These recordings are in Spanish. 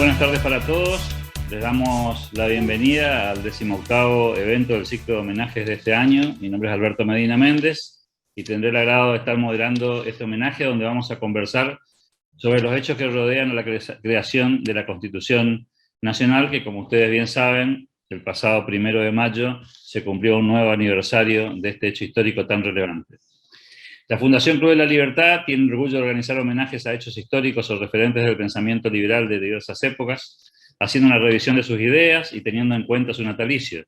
buenas tardes para todos. Les damos la bienvenida al 18º evento del ciclo de homenajes de este año. Mi nombre es Alberto Medina Méndez y tendré el agrado de estar moderando este homenaje donde vamos a conversar sobre los hechos que rodean a la creación de la Constitución Nacional, que como ustedes bien saben, el pasado 1 de mayo se cumplió un nuevo aniversario de este hecho histórico tan relevante. La Fundación Club de la Libertad tiene el orgullo de organizar homenajes a hechos históricos o referentes del pensamiento liberal de diversas épocas, haciendo una revisión de sus ideas y teniendo en cuenta su natalicio.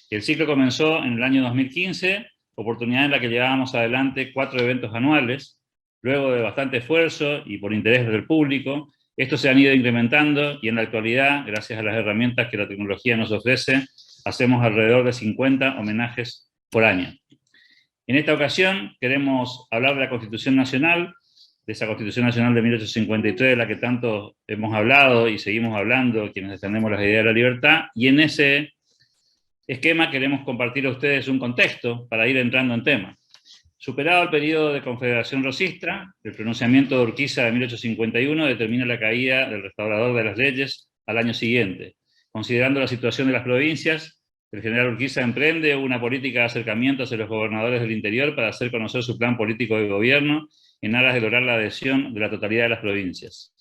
El ciclo comenzó en el año 2015, oportunidad en la que llevábamos adelante 4 eventos anuales. Luego de bastante esfuerzo y por interés del público, estos se han ido incrementando y en la actualidad, gracias a las herramientas que la tecnología nos ofrece, hacemos alrededor de 50 homenajes por año. En esta ocasión queremos hablar de la Constitución Nacional, de esa Constitución Nacional de 1853 de la que tanto hemos hablado y seguimos hablando quienes defendemos las ideas de la libertad, y en ese esquema queremos compartir a ustedes un contexto para ir entrando en tema. Superado el periodo de Confederación Rosistra, el pronunciamiento de Urquiza de 1851 determina la caída del restaurador de las leyes al año siguiente. Considerando la situación de las provincias, el general Urquiza emprende una política de acercamiento hacia los gobernadores del interior para hacer conocer su plan político de gobierno en aras de lograr la adhesión de la totalidad de las provincias.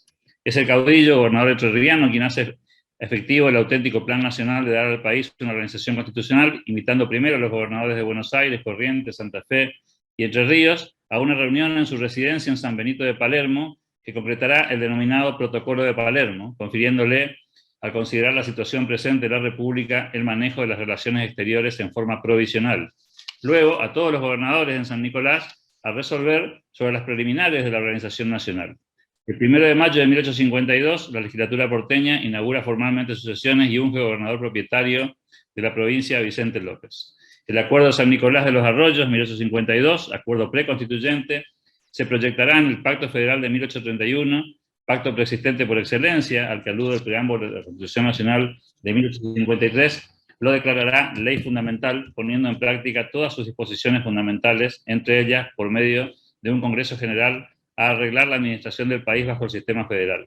Es el caudillo, gobernador entrerriano, quien hace efectivo el auténtico plan nacional de dar al país una organización constitucional, invitando primero a los gobernadores de Buenos Aires, Corrientes, Santa Fe y Entre Ríos a una reunión en su residencia en San Benito de Palermo, que completará el denominado Protocolo de Palermo, confiriéndole, al considerar la situación presente de la República, el manejo de las relaciones exteriores en forma provisional. Luego, a todos los gobernadores en San Nicolás a resolver sobre las preliminares de la organización nacional. El 1 de mayo de 1852, la legislatura porteña inaugura formalmente sus sesiones y unge gobernador propietario de la provincia a Vicente López. El Acuerdo de San Nicolás de los Arroyos, 1852, acuerdo preconstituyente, se proyectará en el Pacto Federal de 1831, pacto preexistente por excelencia, al que alude el preámbulo de la Constitución Nacional de 1853, lo declarará ley fundamental, poniendo en práctica todas sus disposiciones fundamentales, entre ellas, por medio de un Congreso General, a arreglar la administración del país bajo el sistema federal.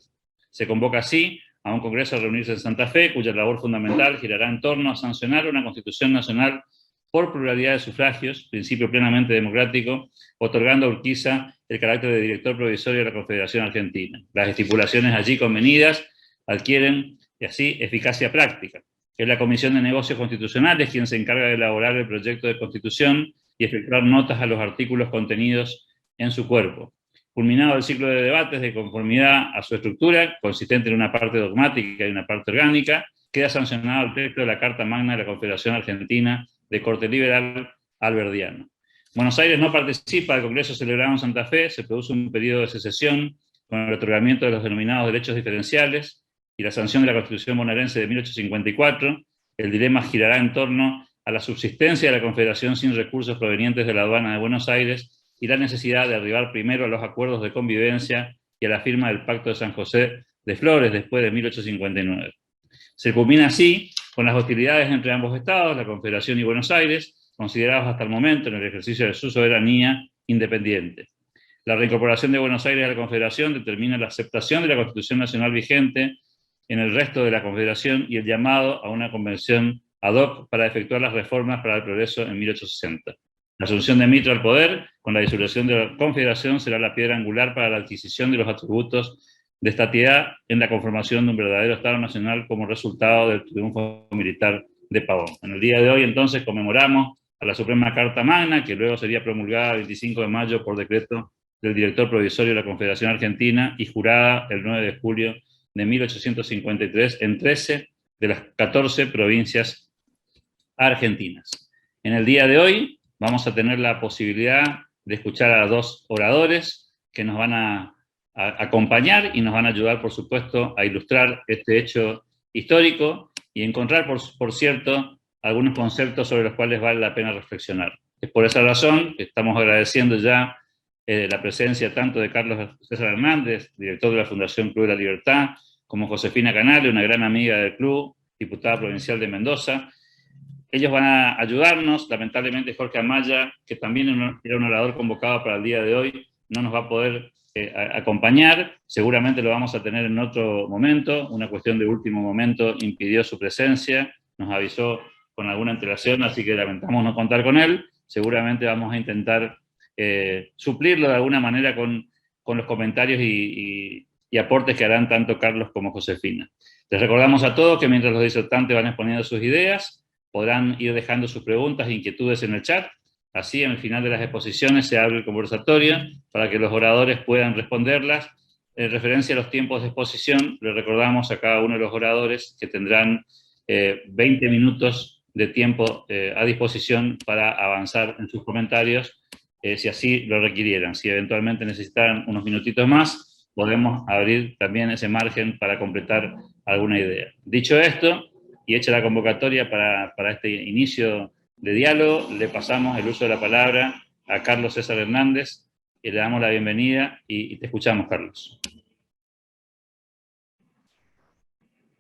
Se convoca así a un Congreso a reunirse en Santa Fe, cuya labor fundamental girará en torno a sancionar una Constitución Nacional por pluralidad de sufragios, principio plenamente democrático, otorgando a Urquiza el carácter de director provisorio de la Confederación Argentina. Las estipulaciones allí convenidas adquieren, y así, eficacia práctica. Es la Comisión de Negocios Constitucionales quien se encarga de elaborar el proyecto de Constitución y efectuar notas a los artículos contenidos en su cuerpo. Culminado el ciclo de debates de conformidad a su estructura, consistente en una parte dogmática y una parte orgánica, queda sancionado el texto de la Carta Magna de la Confederación Argentina de corte liberal alberdiano. Buenos Aires no participa del Congreso celebrado en Santa Fe, se produce un periodo de secesión con el otorgamiento de los denominados derechos diferenciales y la sanción de la Constitución bonaerense de 1854. El dilema girará en torno a la subsistencia de la Confederación sin recursos provenientes de la aduana de Buenos Aires y la necesidad de arribar primero a los acuerdos de convivencia y a la firma del Pacto de San José de Flores después de 1859. Se culmina así con las hostilidades entre ambos estados, la Confederación y Buenos Aires, considerados hasta el momento en el ejercicio de su soberanía independiente. La reincorporación de Buenos Aires a la Confederación determina la aceptación de la Constitución Nacional vigente en el resto de la Confederación y el llamado a una convención ad hoc para efectuar las reformas para el progreso en 1860. La asunción de Mitre al poder, con la disolución de la Confederación, será la piedra angular para la adquisición de los atributos de estatidad en la conformación de un verdadero Estado Nacional como resultado del triunfo militar de Pavón. En el día de hoy, entonces, conmemoramos a la Suprema Carta Magna, que luego sería promulgada el 25 de mayo por decreto del director provisorio de la Confederación Argentina y jurada el 9 de julio de 1853 en 13 de las 14 provincias argentinas. En el día de hoy vamos a tener la posibilidad de escuchar a 2 oradores que nos van a acompañar y nos van a ayudar, por supuesto, a ilustrar este hecho histórico y encontrar, por cierto, algunos conceptos sobre los cuales vale la pena reflexionar. Es por esa razón que estamos agradeciendo ya la presencia tanto de Carlos César Hernández, director de la Fundación Club de la Libertad, como Josefina Canale, una gran amiga del club, diputada provincial de Mendoza. Ellos van a ayudarnos. Lamentablemente Jorge Amaya, que también era un orador convocado para el día de hoy, no nos va a poder acompañar. Seguramente lo vamos a tener en otro momento. Una cuestión de último momento impidió su presencia, nos avisó con alguna antelación, así que lamentamos no contar con él. Seguramente vamos a intentar suplirlo de alguna manera con los comentarios y aportes que harán tanto Carlos como Josefina. Les recordamos a todos que mientras los disertantes van exponiendo sus ideas, podrán ir dejando sus preguntas e inquietudes en el chat. Así, en el final de las exposiciones se abre el conversatorio para que los oradores puedan responderlas. En referencia a los tiempos de exposición, le recordamos a cada uno de los oradores que tendrán 20 minutos de tiempo a disposición para avanzar en sus comentarios, si así lo requirieran. Si eventualmente necesitaran unos minutitos más, podemos abrir también ese margen para completar alguna idea. Dicho esto, y hecha la convocatoria para este inicio de diálogo, le pasamos el uso de la palabra a Carlos César Hernández, y le damos la bienvenida y te escuchamos, Carlos.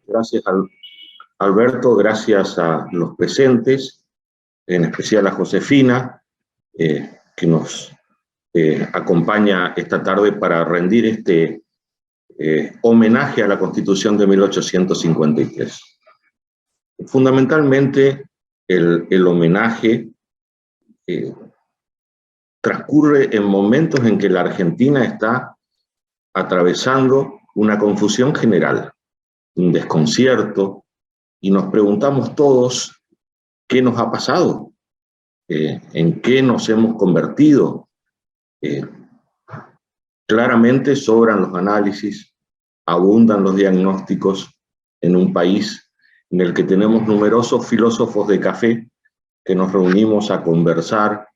Gracias, Alberto, gracias a los presentes, en especial a Josefina, que nos acompaña esta tarde para rendir este homenaje a la Constitución de 1853. Fundamentalmente, el homenaje transcurre en momentos en que la Argentina está atravesando una confusión general, un desconcierto, y nos preguntamos todos qué nos ha pasado, en qué nos hemos convertido. Claramente sobran los análisis, abundan los diagnósticos en un país en el que tenemos numerosos filósofos de café que nos reunimos a conversar,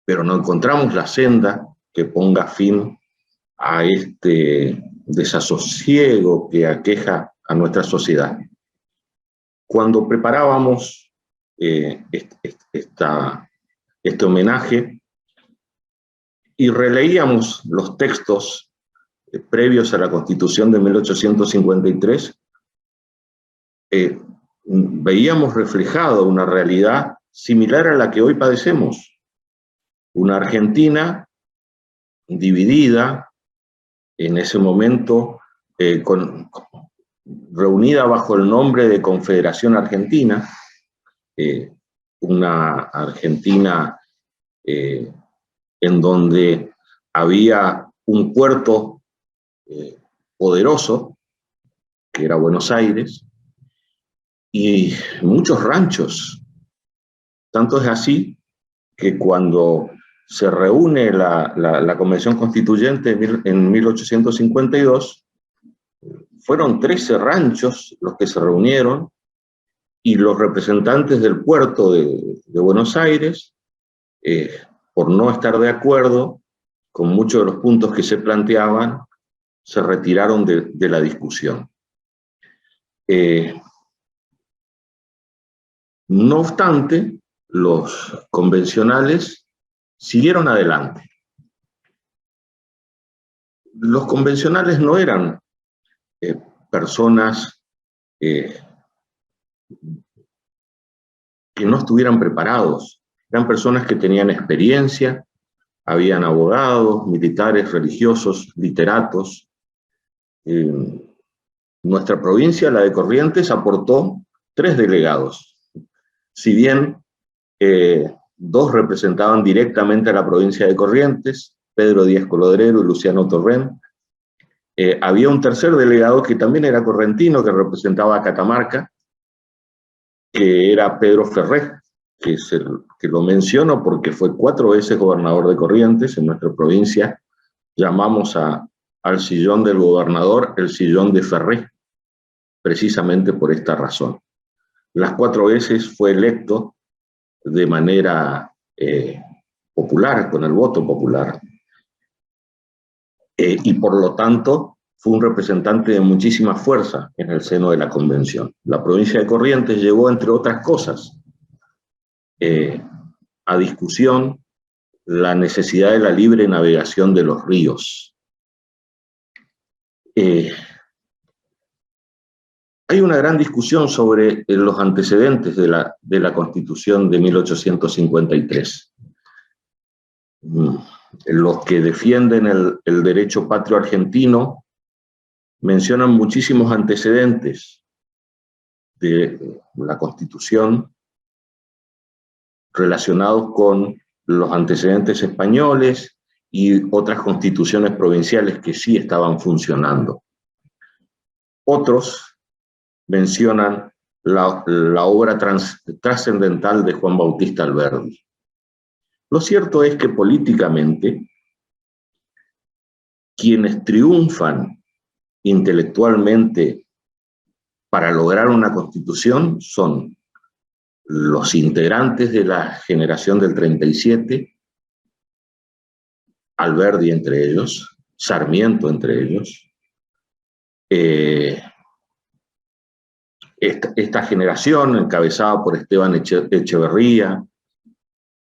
pero no encontramos la senda que ponga fin a este desasosiego que aqueja a nuestra sociedad. Cuando preparábamos este homenaje y releíamos los textos previos a la Constitución de 1853, veíamos reflejada una realidad similar a la que hoy padecemos. Una Argentina dividida, en ese momento reunida bajo el nombre de Confederación Argentina, una Argentina en donde había un puerto poderoso, que era Buenos Aires, y muchos ranchos. Tanto es así que cuando se reúne la Convención Constituyente en 1852, fueron 13 ranchos los que se reunieron, y los representantes del puerto de Buenos Aires, por no estar de acuerdo con muchos de los puntos que se planteaban, se retiraron de la discusión. No obstante, los convencionales siguieron adelante. Los convencionales no eran personas que no estuvieran preparados, eran personas que tenían experiencia, habían abogados, militares, religiosos, literatos. Nuestra provincia, la de Corrientes, aportó 3 delegados. Si bien 2 representaban directamente a la provincia de Corrientes, Pedro Díaz Colodrero y Luciano Torrent, había un tercer delegado que también era correntino, que representaba a Catamarca, que era Pedro Ferré, que lo menciono porque fue 4 veces gobernador de Corrientes. En nuestra provincia llamamos al sillón del gobernador el sillón de Ferré, precisamente por esta razón. Las 4 veces fue electo de manera popular, con el voto popular, y por lo tanto fue un representante de muchísima fuerza en el seno de la convención. La provincia de Corrientes llevó, entre otras cosas, a discusión la necesidad de la libre navegación de los ríos. Hay una gran discusión sobre los antecedentes de la Constitución de 1853. los que defienden el derecho patrio argentino mencionan muchísimos antecedentes de la Constitución relacionados con los antecedentes españoles y otras constituciones provinciales que sí estaban funcionando. Otros mencionan la obra trascendental de Juan Bautista Alberdi. Lo cierto es que políticamente quienes triunfan intelectualmente para lograr una constitución son los integrantes de la generación del 37, Alberdi entre ellos, Sarmiento entre ellos, esta generación encabezada por Esteban Echeverría,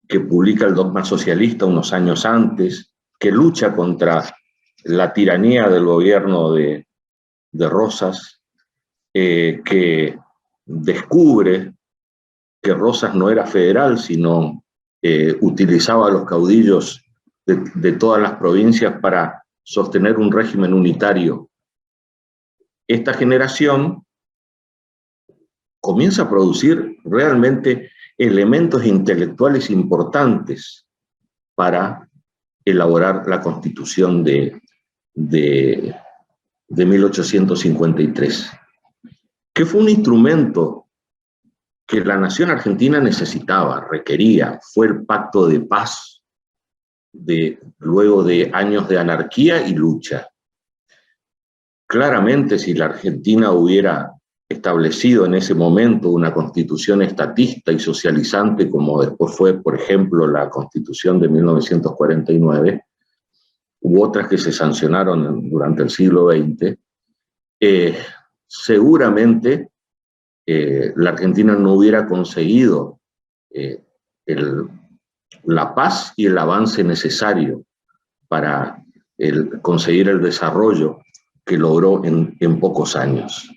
que publica el Dogma Socialista unos años antes, que lucha contra la tiranía del gobierno de Rosas, que descubre que Rosas no era federal, sino utilizaba a los caudillos de todas las provincias para sostener un régimen unitario. Esta generación comienza a producir realmente elementos intelectuales importantes para elaborar la Constitución de 1853, que fue un instrumento que la nación argentina necesitaba, requería. Fue el pacto de paz luego de años de anarquía y lucha. Claramente, si la Argentina hubiera establecido en ese momento una constitución estatista y socializante, como después fue, por ejemplo, la Constitución de 1949, u otras que se sancionaron durante el siglo XX, seguramente la Argentina no hubiera conseguido la paz y el avance necesario para conseguir el desarrollo que logró en pocos años.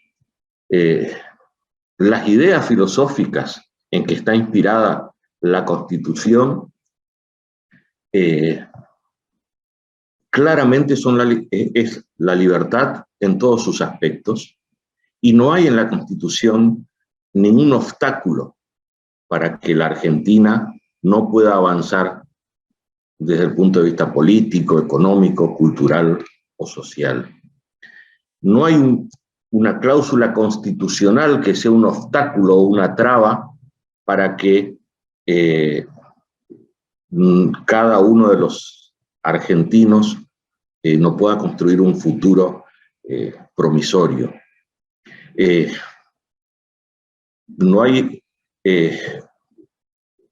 Las ideas filosóficas en que está inspirada la Constitución claramente es la libertad en todos sus aspectos, y no hay en la Constitución ningún obstáculo para que la Argentina no pueda avanzar desde el punto de vista político, económico, cultural o social. No hay una cláusula constitucional que sea un obstáculo o una traba para que cada uno de los argentinos no pueda construir un futuro promisorio. No hay,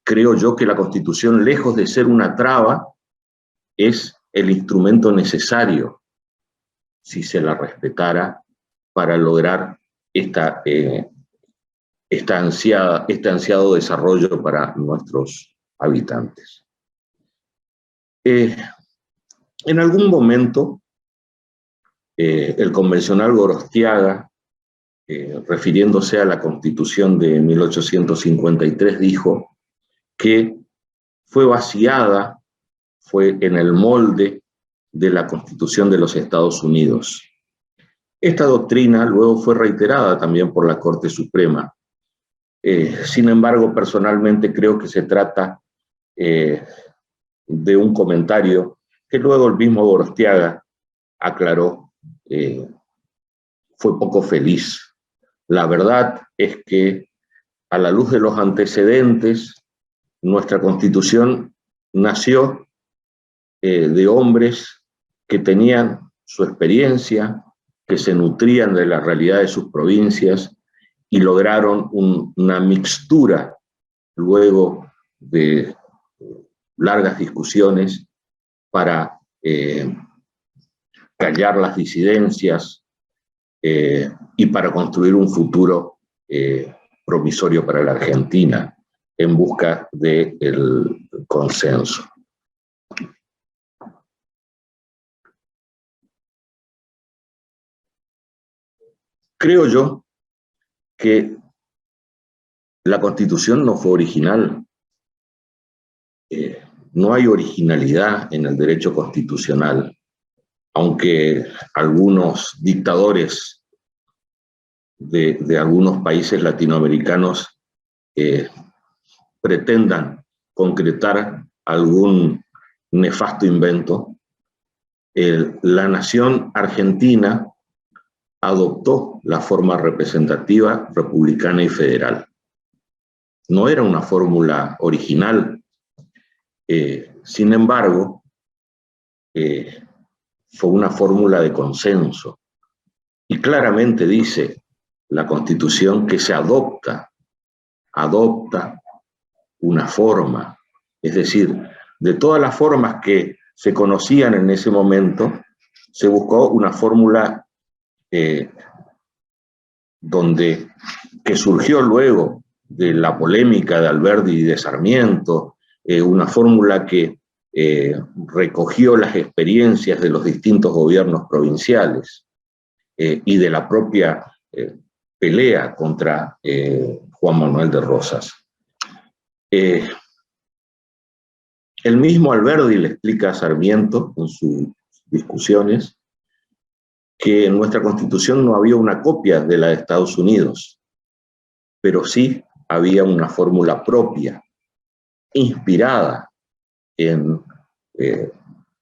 creo yo, que la Constitución, lejos de ser una traba, es el instrumento necesario, si se la respetara, para lograr este ansiado desarrollo para nuestros habitantes. En algún momento, el convencional Gorostiaga, refiriéndose a la Constitución de 1853, dijo que fue vaciada, fue en el molde de la Constitución de los Estados Unidos. Esta doctrina luego fue reiterada también por la Corte Suprema. Sin embargo, personalmente creo que se trata de un comentario que luego el mismo Gorostiaga aclaró, fue poco feliz. La verdad es que, a la luz de los antecedentes, nuestra Constitución nació de hombres que tenían su experiencia, que se nutrían de la realidad de sus provincias y lograron una mixtura, luego de largas discusiones, para callar las disidencias y para construir un futuro promisorio para la Argentina en busca del consenso. Creo yo que la Constitución no fue original. no hay originalidad en el derecho constitucional, aunque algunos dictadores de algunos países latinoamericanos pretendan concretar algún nefasto invento. La nación argentina adoptó la forma representativa republicana y federal. No era una fórmula original, sin embargo, fue una fórmula de consenso. Y claramente dice la Constitución que se adopta una forma, es decir, de todas las formas que se conocían en ese momento, se buscó una fórmula que surgió luego de la polémica de Alberdi y de Sarmiento, una fórmula que recogió las experiencias de los distintos gobiernos provinciales y de la propia pelea contra Juan Manuel de Rosas. El mismo Alberdi le explica a Sarmiento en sus discusiones que en nuestra Constitución no había una copia de la de Estados Unidos, pero sí había una fórmula propia, inspirada en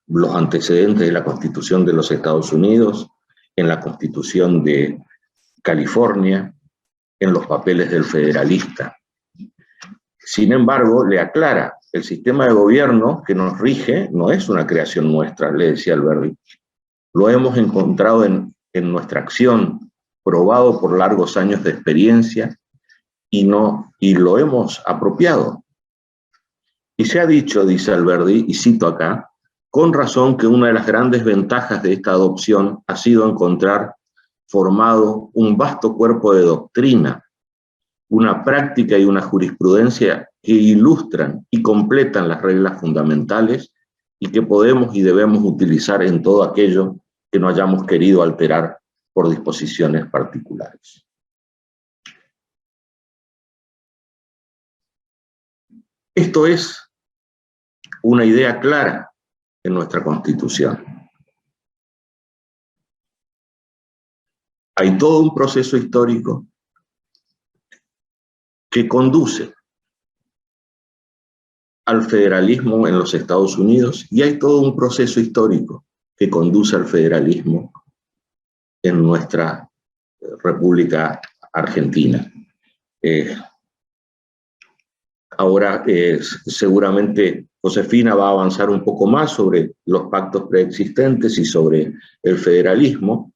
los antecedentes de la Constitución de los Estados Unidos, en la Constitución de California, en los papeles del federalista. Sin embargo, le aclara, el sistema de gobierno que nos rige no es una creación nuestra, le decía Alberdi. Lo hemos encontrado en nuestra acción, probado por largos años de experiencia, y lo hemos apropiado. Y se ha dicho, dice Alberdi, y cito acá, con razón que una de las grandes ventajas de esta adopción ha sido encontrar formado un vasto cuerpo de doctrina, una práctica y una jurisprudencia que ilustran y completan las reglas fundamentales y que podemos y debemos utilizar en todo aquello que no hayamos querido alterar por disposiciones particulares. Esto es una idea clara en nuestra Constitución. Hay todo un proceso histórico que conduce al federalismo en los Estados Unidos y hay todo un proceso histórico que conduce al federalismo en nuestra República Argentina. Ahora seguramente Josefina va a avanzar un poco más sobre los pactos preexistentes y sobre el federalismo,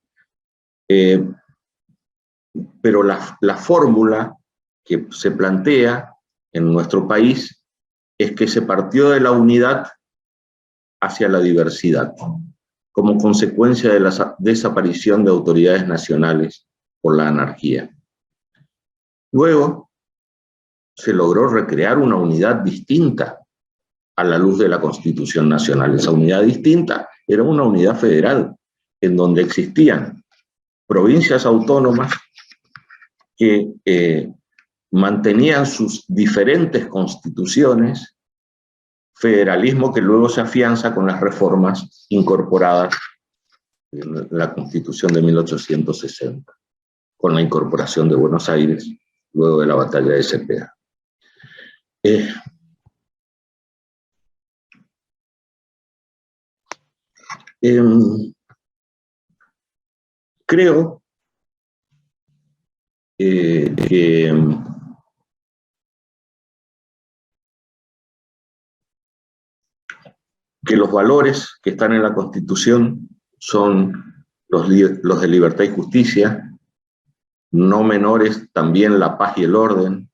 pero la fórmula que se plantea en nuestro país es que se partió de la unidad hacia la diversidad, como consecuencia de la desaparición de autoridades nacionales por la anarquía. Luego se logró recrear una unidad distinta a la luz de la Constitución Nacional. Esa unidad distinta era una unidad federal, en donde existían provincias autónomas que mantenían sus diferentes constituciones, federalismo que luego se afianza con las reformas incorporadas en la Constitución de 1860, con la incorporación de Buenos Aires, luego de la batalla de Cepeda. Creo que los valores que están en la Constitución son los de libertad y justicia, no menores también la paz y el orden,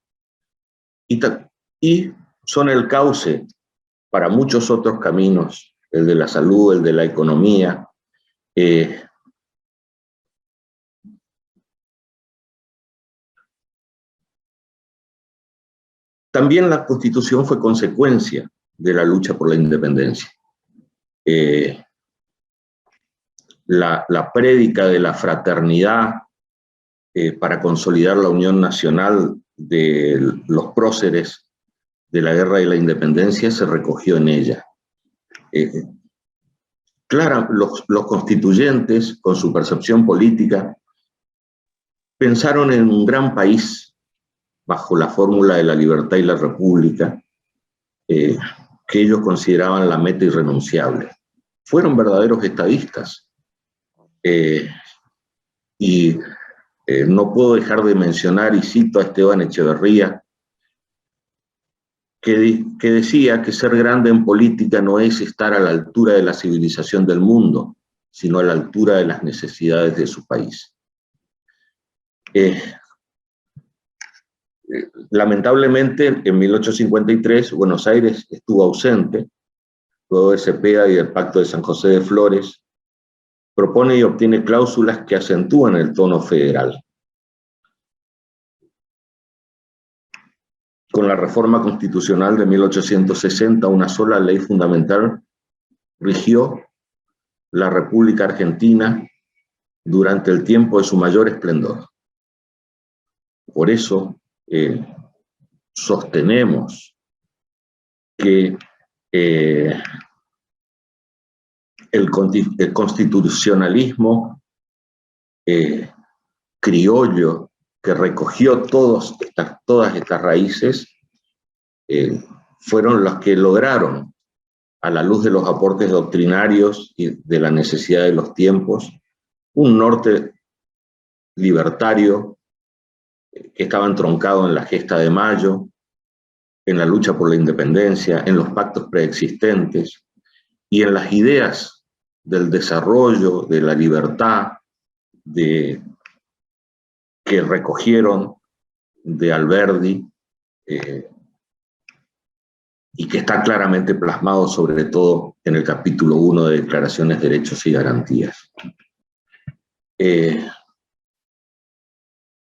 y son el cauce para muchos otros caminos, el de la salud, el de la economía. También la Constitución fue consecuencia de la lucha por la independencia. La prédica de la fraternidad para consolidar la unión nacional de los próceres de la Guerra de la Independencia se recogió en ella. Claro, los constituyentes, con su percepción política, pensaron en un gran país bajo la fórmula de la libertad y la república, que ellos consideraban la meta irrenunciable. Fueron verdaderos estadistas. No puedo dejar de mencionar, y cito a Esteban Echeverría, que decía que ser grande en política no es estar a la altura de la civilización del mundo, sino a la altura de las necesidades de su país. Lamentablemente, en 1853, Buenos Aires estuvo ausente, luego de Cepeda y del Pacto de San José de Flores, propone y obtiene cláusulas que acentúan el tono federal. Con la reforma constitucional de 1860, una sola ley fundamental rigió la República Argentina durante el tiempo de su mayor esplendor. Por eso sostenemos que el constitucionalismo criollo que recogió todas estas raíces fueron los que lograron, a la luz de los aportes doctrinarios y de la necesidad de los tiempos, un norte libertario que estaba entroncado en la gesta de Mayo, en la lucha por la independencia, en los pactos preexistentes y en las ideas del desarrollo, de la libertad, que recogieron de Alberdi, y que está claramente plasmado sobre todo en el capítulo 1 de Declaraciones, Derechos y Garantías.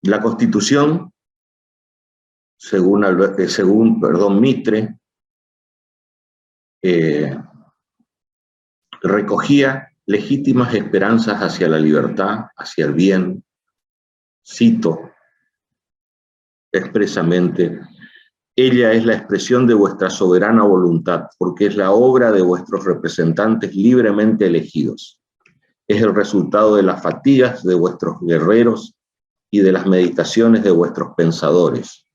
La Constitución, según Mitre, recogía legítimas esperanzas hacia la libertad, hacia el bien. Cito expresamente: ella es la expresión de vuestra soberana voluntad, porque es la obra de vuestros representantes libremente elegidos. Es el resultado de las fatigas de vuestros guerreros y de las meditaciones de vuestros pensadores.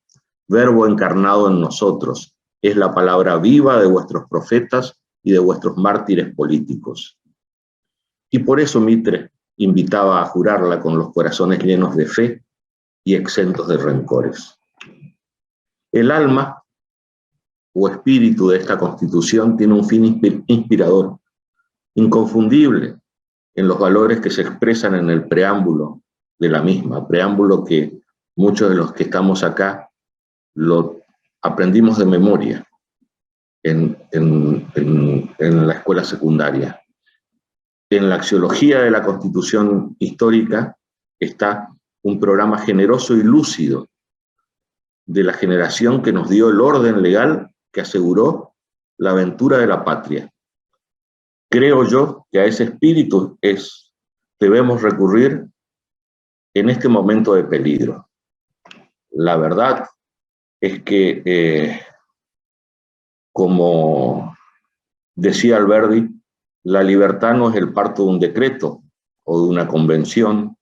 Verbo encarnado en nosotros, es la palabra viva de vuestros profetas y de vuestros mártires políticos. Y por eso Mitre invitaba a jurarla con los corazones llenos de fe y exentos de rencores. El alma o espíritu de esta Constitución tiene un fin inspirador, inconfundible en los valores que se expresan en el preámbulo de la misma, preámbulo que muchos de los que estamos acá lo aprendimos de memoria en la escuela secundaria. En la axiología de la Constitución histórica está un programa generoso y lúcido de la generación que nos dio el orden legal que aseguró la aventura de la patria. Creo yo que a ese espíritu debemos recurrir en este momento de peligro. La verdad es que, como decía Alberdi, la libertad no es el parto de un decreto o de una convención,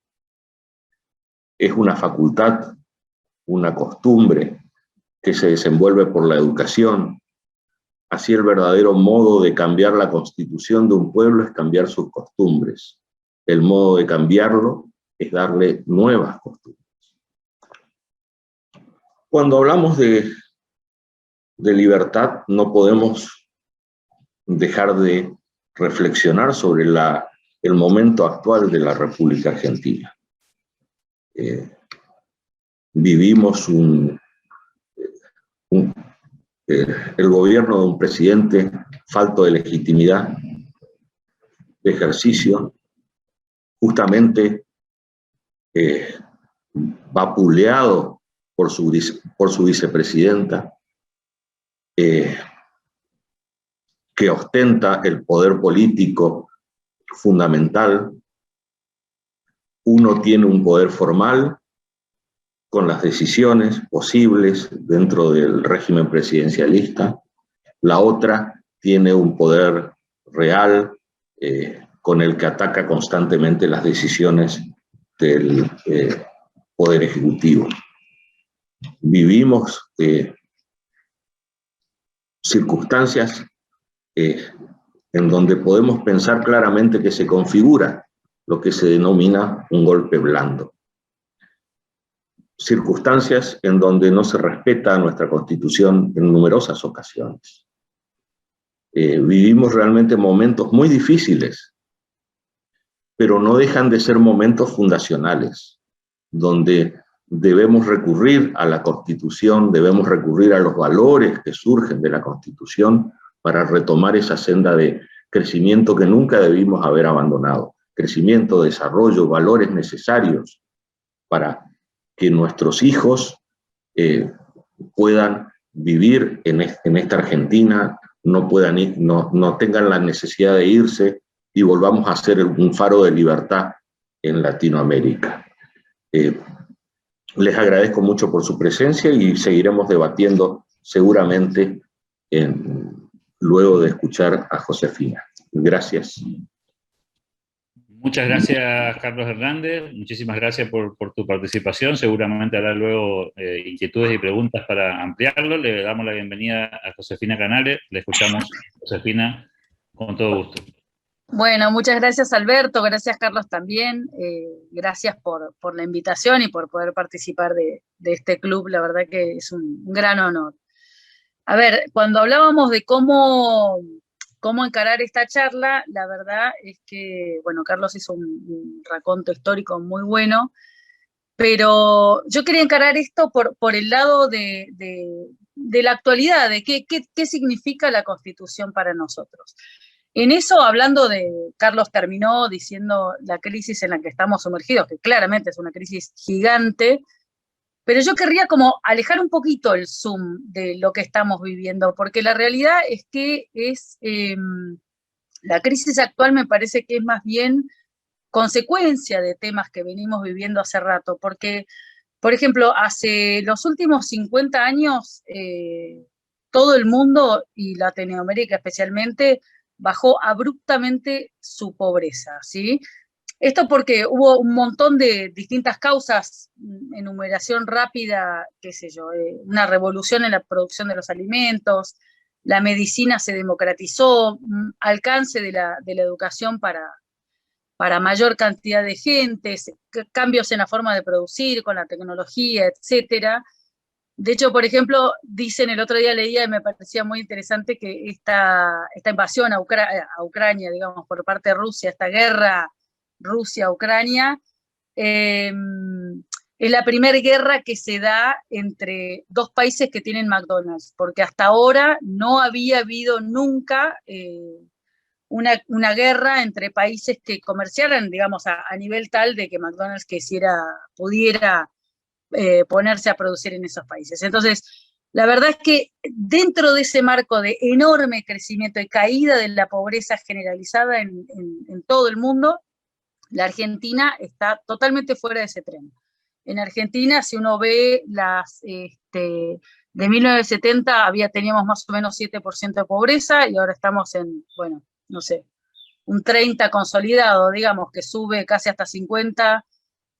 es una facultad, una costumbre que se desenvuelve por la educación. Así el verdadero modo de cambiar la constitución de un pueblo es cambiar sus costumbres. El modo de cambiarlo es darle nuevas costumbres. Cuando hablamos de libertad, no podemos dejar de reflexionar sobre el momento actual de la República Argentina. Vivimos el gobierno de un presidente falto de legitimidad, de ejercicio, justamente vapuleado por su vicepresidenta, que ostenta el poder político fundamental. Uno tiene un poder formal con las decisiones posibles dentro del régimen presidencialista. La otra tiene un poder real con el que ataca constantemente las decisiones del Poder Ejecutivo. Vivimos circunstancias en donde podemos pensar claramente que se configura lo que se denomina un golpe blando. Circunstancias en donde no se respeta nuestra Constitución en numerosas ocasiones. Vivimos realmente momentos muy difíciles, pero no dejan de ser momentos fundacionales, donde debemos recurrir a la Constitución, debemos recurrir a los valores que surgen de la Constitución para retomar esa senda de crecimiento que nunca debimos haber abandonado. Crecimiento, desarrollo, valores necesarios para que nuestros hijos puedan vivir en esta Argentina, no tengan la necesidad de irse y volvamos a ser un faro de libertad en Latinoamérica. Les agradezco mucho por su presencia y seguiremos debatiendo seguramente luego de escuchar a Josefina. Gracias. Muchas gracias, Carlos Hernández. Muchísimas gracias por tu participación. Seguramente habrá luego inquietudes y preguntas para ampliarlo. Le damos la bienvenida a Josefina Canales. Le escuchamos, Josefina, con todo gusto. Bueno, muchas gracias, Alberto. Gracias, Carlos, también. Gracias por la invitación y por poder participar de este club. La verdad que es un gran honor. A ver, cuando hablábamos de cómo encarar esta charla, la verdad es que, bueno, Carlos hizo un raconto histórico muy bueno, pero yo quería encarar esto por el lado de la actualidad, de qué significa la Constitución para nosotros. En eso, hablando Carlos terminó diciendo la crisis en la que estamos sumergidos, que claramente es una crisis gigante, pero yo querría como alejar un poquito el zoom de lo que estamos viviendo, porque la realidad es que la crisis actual me parece que es más bien consecuencia de temas que venimos viviendo hace rato, porque, por ejemplo, hace los últimos 50 años, todo el mundo, y Latinoamérica especialmente, bajó abruptamente su pobreza, ¿sí? Esto porque hubo un montón de distintas causas, enumeración rápida, qué sé yo, una revolución en la producción de los alimentos, la medicina se democratizó, alcance de la educación para mayor cantidad de gente, cambios en la forma de producir con la tecnología, etcétera. De hecho, por ejemplo, dicen, el otro día leía y me parecía muy interesante que esta invasión a Ucrania, digamos, por parte de Rusia, esta guerra Rusia-Ucrania, es la primera guerra que se da entre dos países que tienen McDonald's, porque hasta ahora no había habido nunca una guerra entre países que comerciaran, digamos, a nivel tal de que McDonald's pudiera ponerse a producir en esos países. Entonces, la verdad es que dentro de ese marco de enorme crecimiento y caída de la pobreza generalizada en todo el mundo, la Argentina está totalmente fuera de ese tren. En Argentina, si uno ve de 1970 teníamos más o menos 7% de pobreza y ahora estamos en, bueno, no sé, un 30 consolidado, digamos, que sube casi hasta 50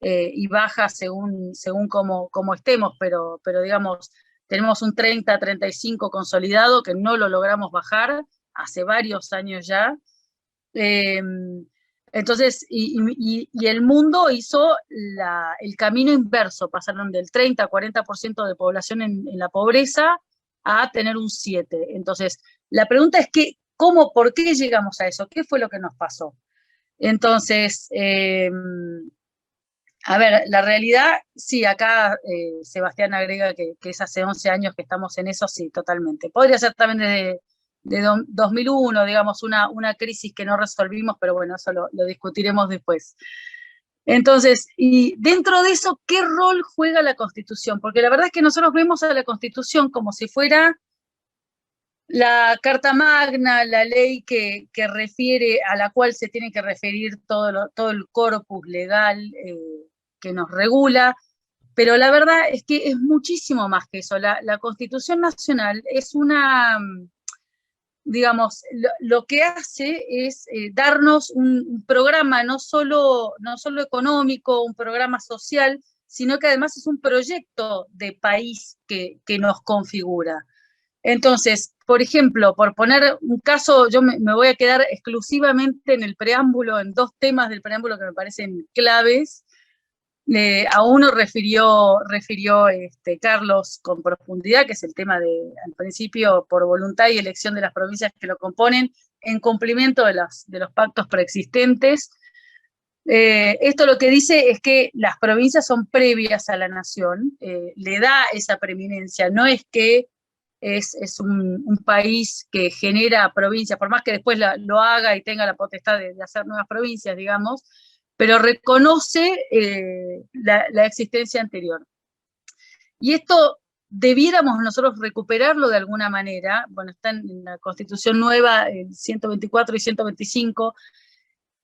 y baja según cómo estemos, pero digamos, tenemos un 30-35 consolidado que no lo logramos bajar hace varios años ya. Entonces, y el mundo hizo el camino inverso, pasaron del 30-40% de población en la pobreza a tener un 7%. Entonces, la pregunta es ¿por qué llegamos a eso? ¿Qué fue lo que nos pasó? Entonces, a ver, la realidad, sí, acá Sebastián agrega que es hace 11 años que estamos en eso, sí, totalmente. Podría ser también desde 2001, digamos, una crisis que no resolvimos, pero bueno, eso lo discutiremos después. Entonces, y dentro de eso, ¿qué rol juega la Constitución? Porque la verdad es que nosotros vemos a la Constitución como si fuera la Carta Magna, la ley que refiere, a la cual se tiene que referir todo el corpus legal que nos regula, pero la verdad es que es muchísimo más que eso. La Constitución Nacional es una, digamos, lo que hace es darnos un programa no solo económico, un programa social, sino que además es un proyecto de país que nos configura. Entonces, por ejemplo, por poner un caso, yo me voy a quedar exclusivamente en el preámbulo, en dos temas del preámbulo que me parecen claves. A uno refirió Carlos con profundidad, que es el tema de, al principio, por voluntad y elección de las provincias que lo componen, en cumplimiento de los pactos preexistentes. Esto lo que dice es que las provincias son previas a la nación, le da esa preeminencia, no es que es un país que genera provincias, por más que después lo haga y tenga la potestad de hacer nuevas provincias, digamos, pero reconoce la existencia anterior. Y esto debiéramos nosotros recuperarlo de alguna manera. Bueno, está en la Constitución nueva, el 124 y 125,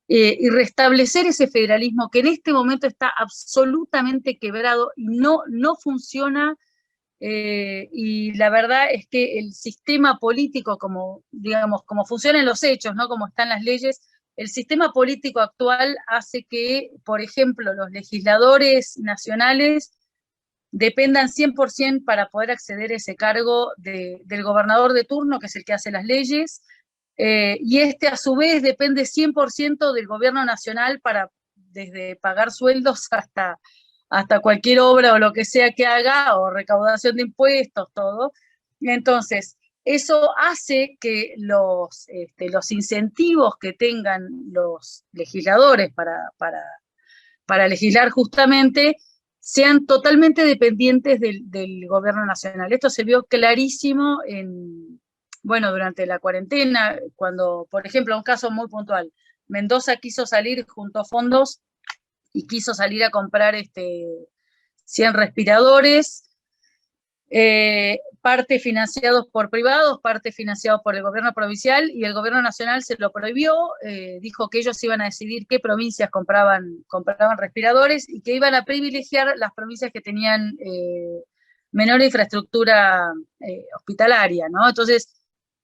y restablecer ese federalismo que en este momento está absolutamente quebrado y no funciona. Y la verdad es que el sistema político, como, digamos, como funcionan los hechos, ¿no? Como están las leyes, el sistema político actual hace que, por ejemplo, los legisladores nacionales dependan 100% para poder acceder a ese cargo del gobernador de turno, que es el que hace las leyes, y a su vez depende 100% del gobierno nacional para desde pagar sueldos hasta cualquier obra o lo que sea que haga, o recaudación de impuestos, todo. Entonces, eso hace que los incentivos que tengan los legisladores para legislar justamente sean totalmente dependientes del gobierno nacional. Esto se vio clarísimo durante la cuarentena, cuando, por ejemplo, un caso muy puntual, Mendoza quiso salir, juntó fondos y quiso salir a comprar 100 respiradores, parte financiados por privados, parte financiados por el gobierno provincial, y el gobierno nacional se lo prohibió, dijo que ellos iban a decidir qué provincias compraban respiradores y que iban a privilegiar las provincias que tenían menor infraestructura hospitalaria, ¿no? Entonces,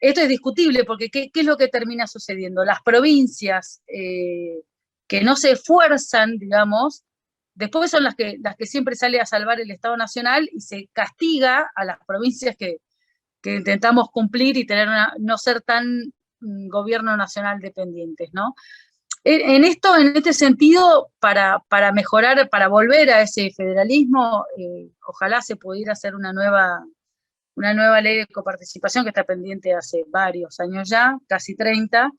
esto es discutible porque ¿qué es lo que termina sucediendo? Las provincias que no se esfuerzan, digamos, después son las que siempre sale a salvar el Estado Nacional, y se castiga a las provincias que intentamos cumplir y no ser tan gobierno nacional dependientes, ¿no? En este sentido, para mejorar, para volver a ese federalismo, ojalá se pudiera hacer una nueva ley de coparticipación que está pendiente hace varios años ya, casi 30,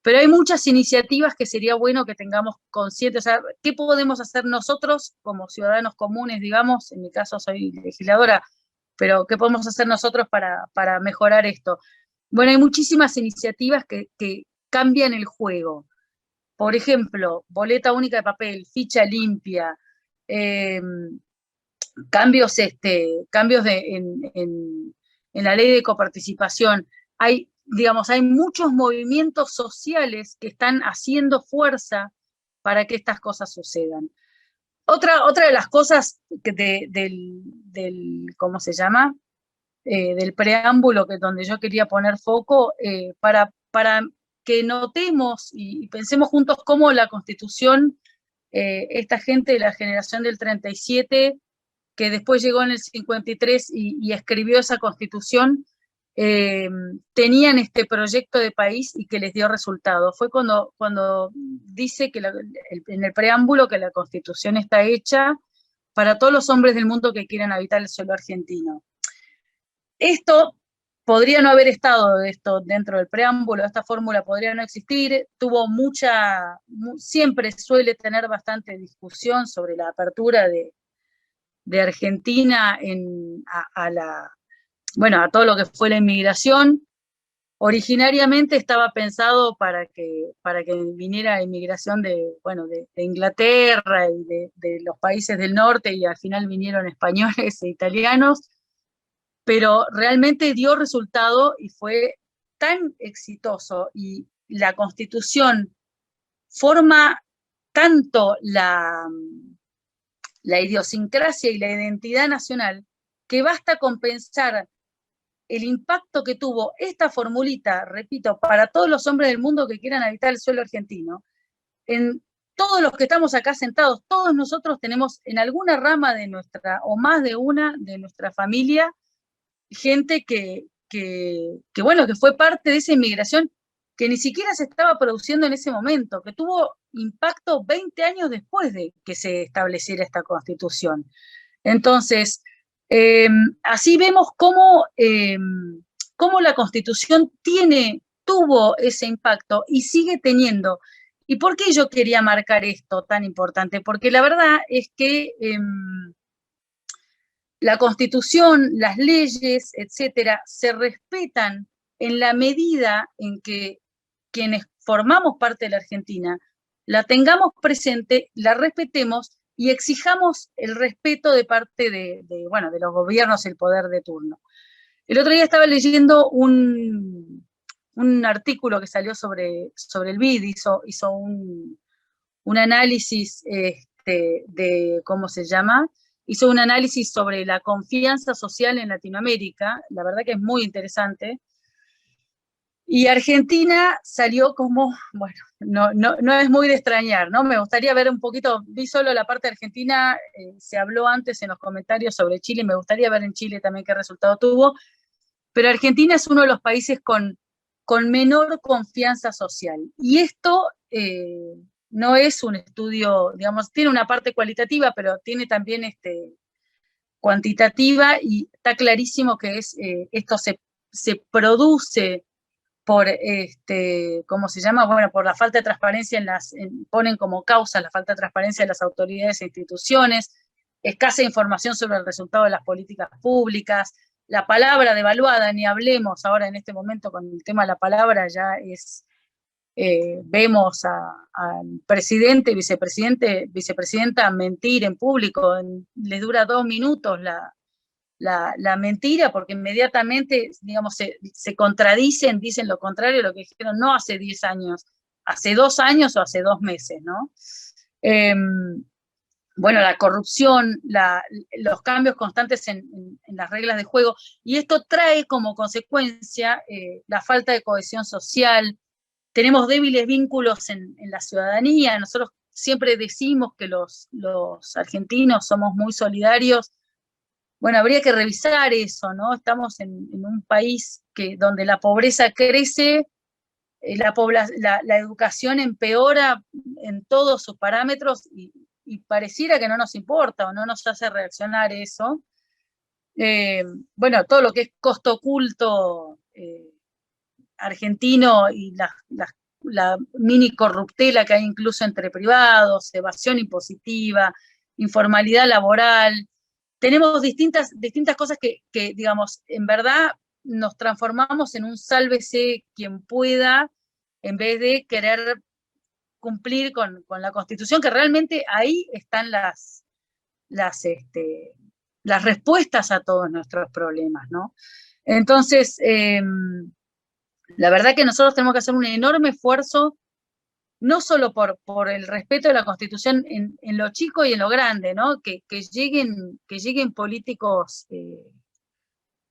pero hay muchas iniciativas que sería bueno que tengamos conscientes. O sea, ¿qué podemos hacer nosotros como ciudadanos comunes, digamos? En mi caso soy legisladora, pero ¿qué podemos hacer nosotros para mejorar esto? Bueno, hay muchísimas iniciativas que cambian el juego. Por ejemplo, boleta única de papel, ficha limpia, eh, cambios en la ley de coparticipación. Hay muchos movimientos sociales que están haciendo fuerza para que estas cosas sucedan. Otra de las cosas ¿cómo se llama? Del preámbulo donde yo quería poner foco, para que notemos y pensemos juntos cómo la Constitución, esta gente de la generación del 37, que después llegó en el 53 y escribió esa Constitución, tenían este proyecto de país y que les dio resultado. Fue cuando dice que en el preámbulo que la Constitución está hecha para todos los hombres del mundo que quieran habitar el suelo argentino. Esto podría no haber estado dentro del preámbulo, esta fórmula podría no existir, siempre suele tener bastante discusión sobre la apertura de Argentina a todo lo que fue la inmigración. Originariamente estaba pensado para que viniera inmigración de Inglaterra y de los países del norte, y al final vinieron españoles e italianos, pero realmente dio resultado y fue tan exitoso, y la Constitución forma tanto la la idiosincrasia y la identidad nacional, que basta con pensar el impacto que tuvo esta formulita, repito, para todos los hombres del mundo que quieran habitar el suelo argentino. En todos los que estamos acá sentados, todos nosotros tenemos en alguna rama de nuestra, o más de una, de nuestra familia, gente que bueno, que fue parte de esa inmigración que ni siquiera se estaba produciendo en ese momento, que tuvo impacto 20 años después de que se estableciera esta Constitución. Entonces, así vemos cómo la Constitución tuvo ese impacto y sigue teniendo. ¿Y por qué yo quería marcar esto tan importante? Porque la verdad es que la Constitución, las leyes, etcétera, se respetan en la medida en que quienes formamos parte de la Argentina la tengamos presente, la respetemos y exijamos el respeto de parte de los gobiernos, el poder de turno. El otro día estaba leyendo un artículo que salió sobre el BID, hizo un análisis de, ¿cómo se llama? Hizo un análisis sobre la confianza social en Latinoamérica, la verdad que es muy interesante, y Argentina salió como, bueno, no es muy de extrañar, ¿no? Me gustaría ver un poquito, vi solo la parte de Argentina, se habló antes en los comentarios sobre Chile, me gustaría ver en Chile también qué resultado tuvo, pero Argentina es uno de los países con menor confianza social, y esto no es un estudio, digamos, tiene una parte cualitativa, pero tiene también cuantitativa, y está clarísimo que esto se produce por, ¿cómo se llama? Bueno, por la falta de transparencia ponen como causa la falta de transparencia de las autoridades e instituciones, escasa información sobre el resultado de las políticas públicas, la palabra devaluada, ni hablemos ahora en este momento con el tema de la palabra, ya es, vemos al presidente, vicepresidenta mentir en público, les dura 2 minutos la mentira, porque inmediatamente, digamos, se contradicen, dicen lo contrario de lo que dijeron no hace 10 años, hace 2 años o hace 2 meses, ¿no? Bueno, la corrupción, los cambios constantes en las reglas de juego, y esto trae como consecuencia la falta de cohesión social. Tenemos débiles vínculos en la ciudadanía. Nosotros siempre decimos que los argentinos somos muy solidarios. Bueno, habría que revisar eso, ¿no? Estamos en un país donde la pobreza crece, la educación empeora en todos sus parámetros, y pareciera que no nos importa o no nos hace reaccionar eso. Bueno, todo lo que es costo oculto argentino y la mini corruptela que hay incluso entre privados, evasión impositiva, informalidad laboral. Tenemos distintas cosas que, digamos, en verdad nos transformamos en un sálvese quien pueda, en vez de querer cumplir con la Constitución, que realmente ahí están las respuestas a todos nuestros problemas, ¿no? Entonces, la verdad que nosotros tenemos que hacer un enorme esfuerzo, no solo por el respeto de la Constitución en lo chico y en lo grande, ¿no? Que lleguen políticos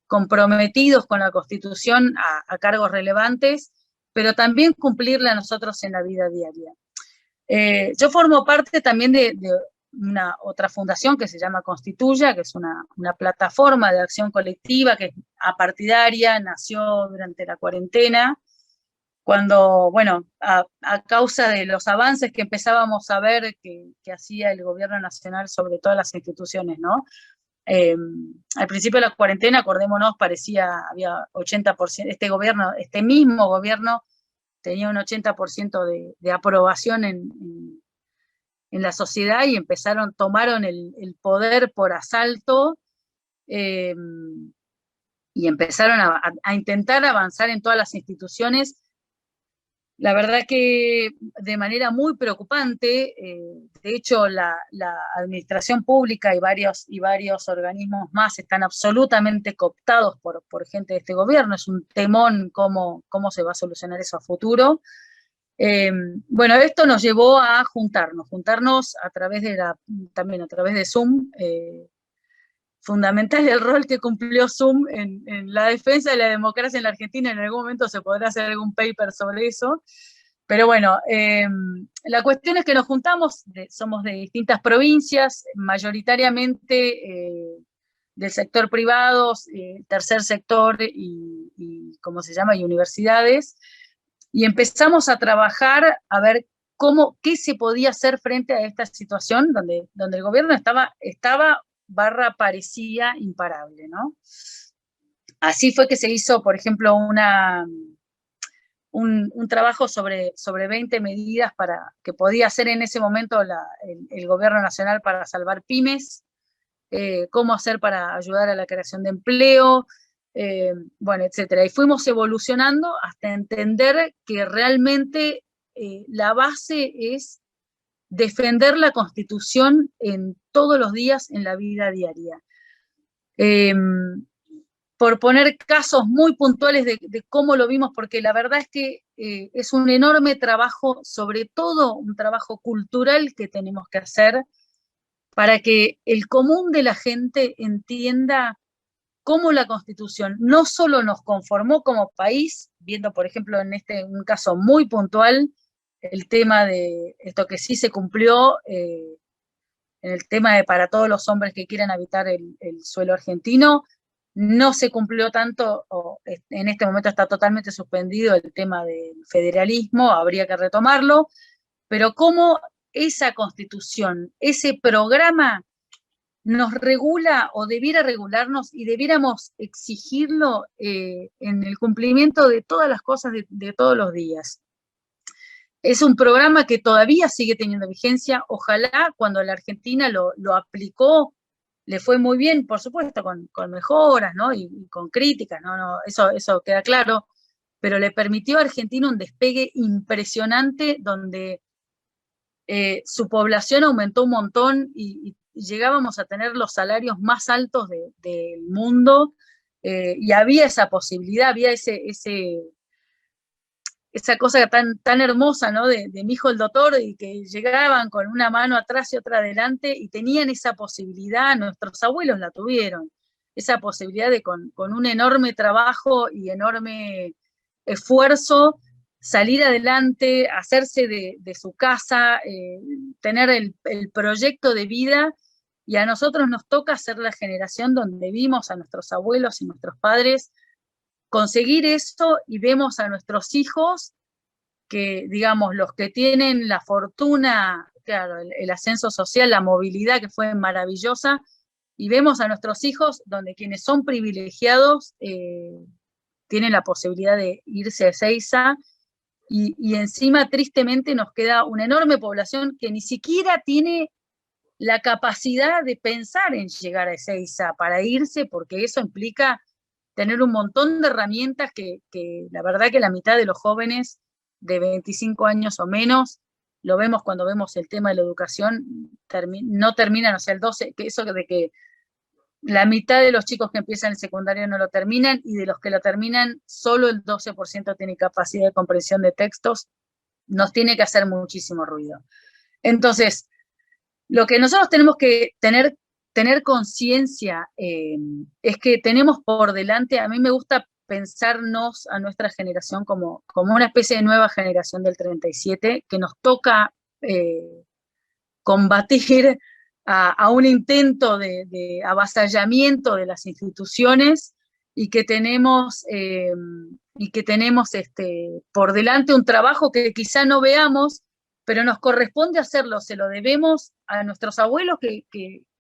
comprometidos con la Constitución a cargos relevantes, pero también cumplirla nosotros en la vida diaria. Yo formo parte también de una otra fundación que se llama Constituya, que es una plataforma de acción colectiva que es apartidaria, nació durante la cuarentena, cuando, bueno, a causa de los avances que empezábamos a ver que hacía el gobierno nacional sobre todas las instituciones, ¿no? Al principio de la cuarentena, acordémonos, había 80%, este mismo gobierno tenía un 80% de aprobación en la sociedad, y tomaron el poder por asalto, y empezaron a intentar avanzar en todas las instituciones. La verdad que de manera muy preocupante. De hecho la administración pública y varios organismos más están absolutamente cooptados por gente de este gobierno. Es un temón cómo se va a solucionar eso a futuro. Bueno, esto nos llevó a juntarnos a través también a través de Zoom. Fundamental el rol que cumplió Zoom en la defensa de la democracia en la Argentina. En algún momento se podrá hacer algún paper sobre eso. Pero bueno, la cuestión es que nos juntamos, somos de distintas provincias, mayoritariamente del sector privado, tercer sector y ¿cómo se llama? Y universidades, y empezamos a trabajar a ver qué se podía hacer frente a esta situación donde el gobierno estaba parecía imparable, ¿no? Así fue que se hizo, por ejemplo, un trabajo sobre 20 medidas que podía hacer en ese momento el gobierno nacional para salvar pymes, cómo hacer para ayudar a la creación de empleo, bueno, etcétera. Y fuimos evolucionando hasta entender que realmente la base es defender la Constitución en todos los días en la vida diaria. Por poner casos muy puntuales de cómo lo vimos, porque la verdad es que es un enorme trabajo, sobre todo un trabajo cultural que tenemos que hacer para que el común de la gente entienda cómo la Constitución no solo nos conformó como país, viendo por ejemplo en un caso muy puntual, el tema de esto que sí se cumplió, en el tema de para todos los hombres que quieran habitar el suelo argentino, no se cumplió tanto, en este momento está totalmente suspendido el tema del federalismo, habría que retomarlo, pero cómo esa Constitución, ese programa nos regula o debiera regularnos y debiéramos exigirlo en el cumplimiento de todas las cosas de todos los días. Es un programa que todavía sigue teniendo vigencia. Ojalá cuando la Argentina lo aplicó, le fue muy bien, por supuesto, con mejoras, ¿no? Y con críticas, ¿no? Eso queda claro, pero le permitió a Argentina un despegue impresionante donde su población aumentó un montón y llegábamos a tener los salarios más altos del mundo, y había esa posibilidad, había esa cosa tan hermosa, ¿no? De mi hijo el doctor, y que llegaban con una mano atrás y otra adelante, y tenían esa posibilidad, nuestros abuelos la tuvieron, esa posibilidad de con un enorme trabajo y enorme esfuerzo, salir adelante, hacerse de su casa, tener el proyecto de vida, y a nosotros nos toca ser la generación donde vimos a nuestros abuelos y nuestros padres conseguir esto, y vemos a nuestros hijos que, digamos, los que tienen la fortuna, claro, el ascenso social, la movilidad que fue maravillosa, y vemos a nuestros hijos donde quienes son privilegiados tienen la posibilidad de irse a Ezeiza, y encima tristemente nos queda una enorme población que ni siquiera tiene la capacidad de pensar en llegar a Ezeiza para irse, porque eso implica tener un montón de herramientas que la verdad que la mitad de los jóvenes de 25 años o menos, lo vemos cuando vemos el tema de la educación, no terminan, o sea, el 12, que eso de que la mitad de los chicos que empiezan el secundario no lo terminan, y de los que lo terminan, solo el 12% tiene capacidad de comprensión de textos, nos tiene que hacer muchísimo ruido. Entonces, lo que nosotros tenemos que tener conciencia es que tenemos por delante, a mí me gusta pensarnos a nuestra generación como una especie de nueva generación del 37, que nos toca combatir a un intento de avasallamiento de las instituciones, y que tenemos por delante un trabajo que quizá no veamos, pero nos corresponde hacerlo, se lo debemos a nuestros abuelos que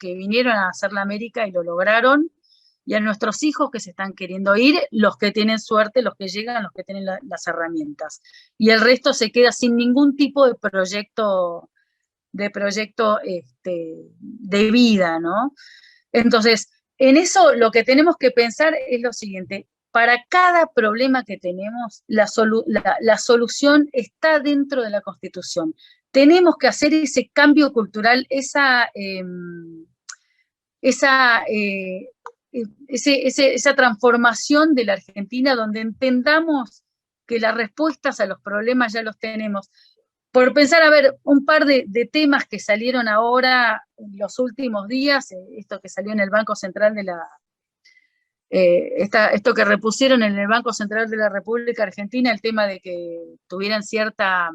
vinieron a hacer la América y lo lograron, y a nuestros hijos que se están queriendo ir, los que tienen suerte, los que llegan, los que tienen las herramientas. Y el resto se queda sin ningún tipo de proyecto de vida, ¿no? Entonces, en eso lo que tenemos que pensar es lo siguiente: para cada problema que tenemos, la solución está dentro de la Constitución. Tenemos que hacer ese cambio cultural, esa transformación de la Argentina, donde entendamos que las respuestas a los problemas ya los tenemos. Por pensar, a ver, un par de temas que salieron ahora en los últimos días, esto que salió en el Banco Central de la... esto que repusieron en el Banco Central de la República Argentina, el tema de que tuvieran cierta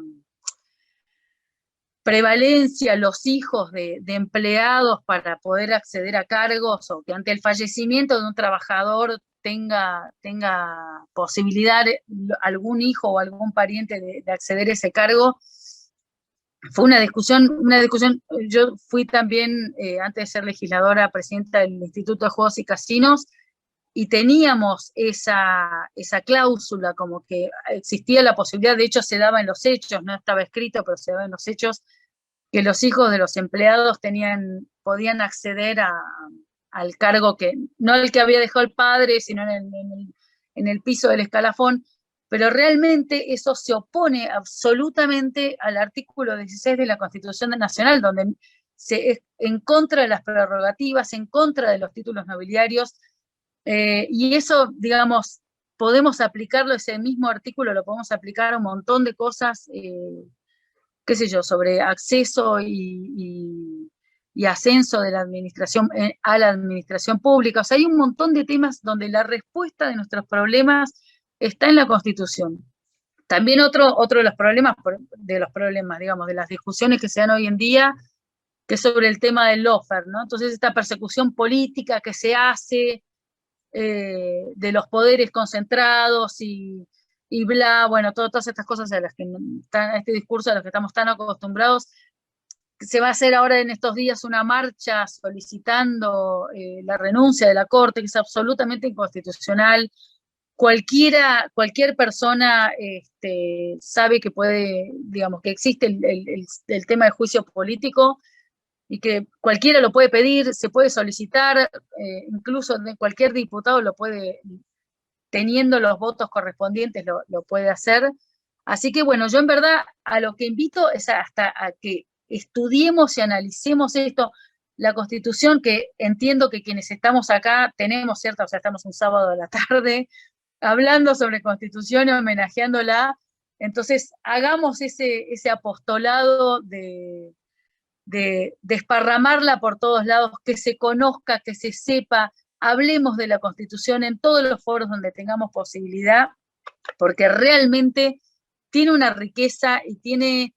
prevalencia los hijos de empleados para poder acceder a cargos, o que ante el fallecimiento de un trabajador tenga posibilidad algún hijo o algún pariente de acceder a ese cargo. Fue una discusión, yo fui también, antes de ser legisladora, presidenta del Instituto de Juegos y Casinos, y teníamos esa cláusula, como que existía la posibilidad, de hecho se daba en los hechos, no estaba escrito, pero se daba en los hechos, que los hijos de los empleados podían acceder al cargo, que no el que había dejado el padre, sino en el piso del escalafón, pero realmente eso se opone absolutamente al artículo 16 de la Constitución Nacional, donde es en contra de las prerrogativas, en contra de los títulos nobiliarios, y eso, digamos, podemos aplicarlo, ese mismo artículo lo podemos aplicar a un montón de cosas, qué sé yo, sobre acceso y ascenso de la administración a la administración pública. O sea, hay un montón de temas donde la respuesta de nuestros problemas está en la Constitución. También otro de los problemas, digamos, de las discusiones que se dan hoy en día, que es sobre el tema del lawfare, ¿no? Entonces, esta persecución política que se hace de los poderes concentrados y bla, bueno, todas estas cosas a este discurso a los que estamos tan acostumbrados. Se va a hacer ahora en estos días una marcha solicitando la renuncia de la Corte, que es absolutamente inconstitucional. Cualquier persona sabe que puede, digamos, que existe el tema de juicio político y que cualquiera lo puede pedir, se puede solicitar, incluso cualquier diputado lo puede, teniendo los votos correspondientes, lo puede hacer. Así que bueno, yo en verdad a lo que invito es hasta a que estudiemos y analicemos esto, la Constitución, que entiendo que quienes estamos acá tenemos cierta, o sea, estamos un sábado a la tarde hablando sobre Constitución y homenajeándola, entonces hagamos ese apostolado de desparramarla por todos lados, que se conozca, que se sepa, hablemos de la Constitución en todos los foros donde tengamos posibilidad, porque realmente tiene una riqueza y tiene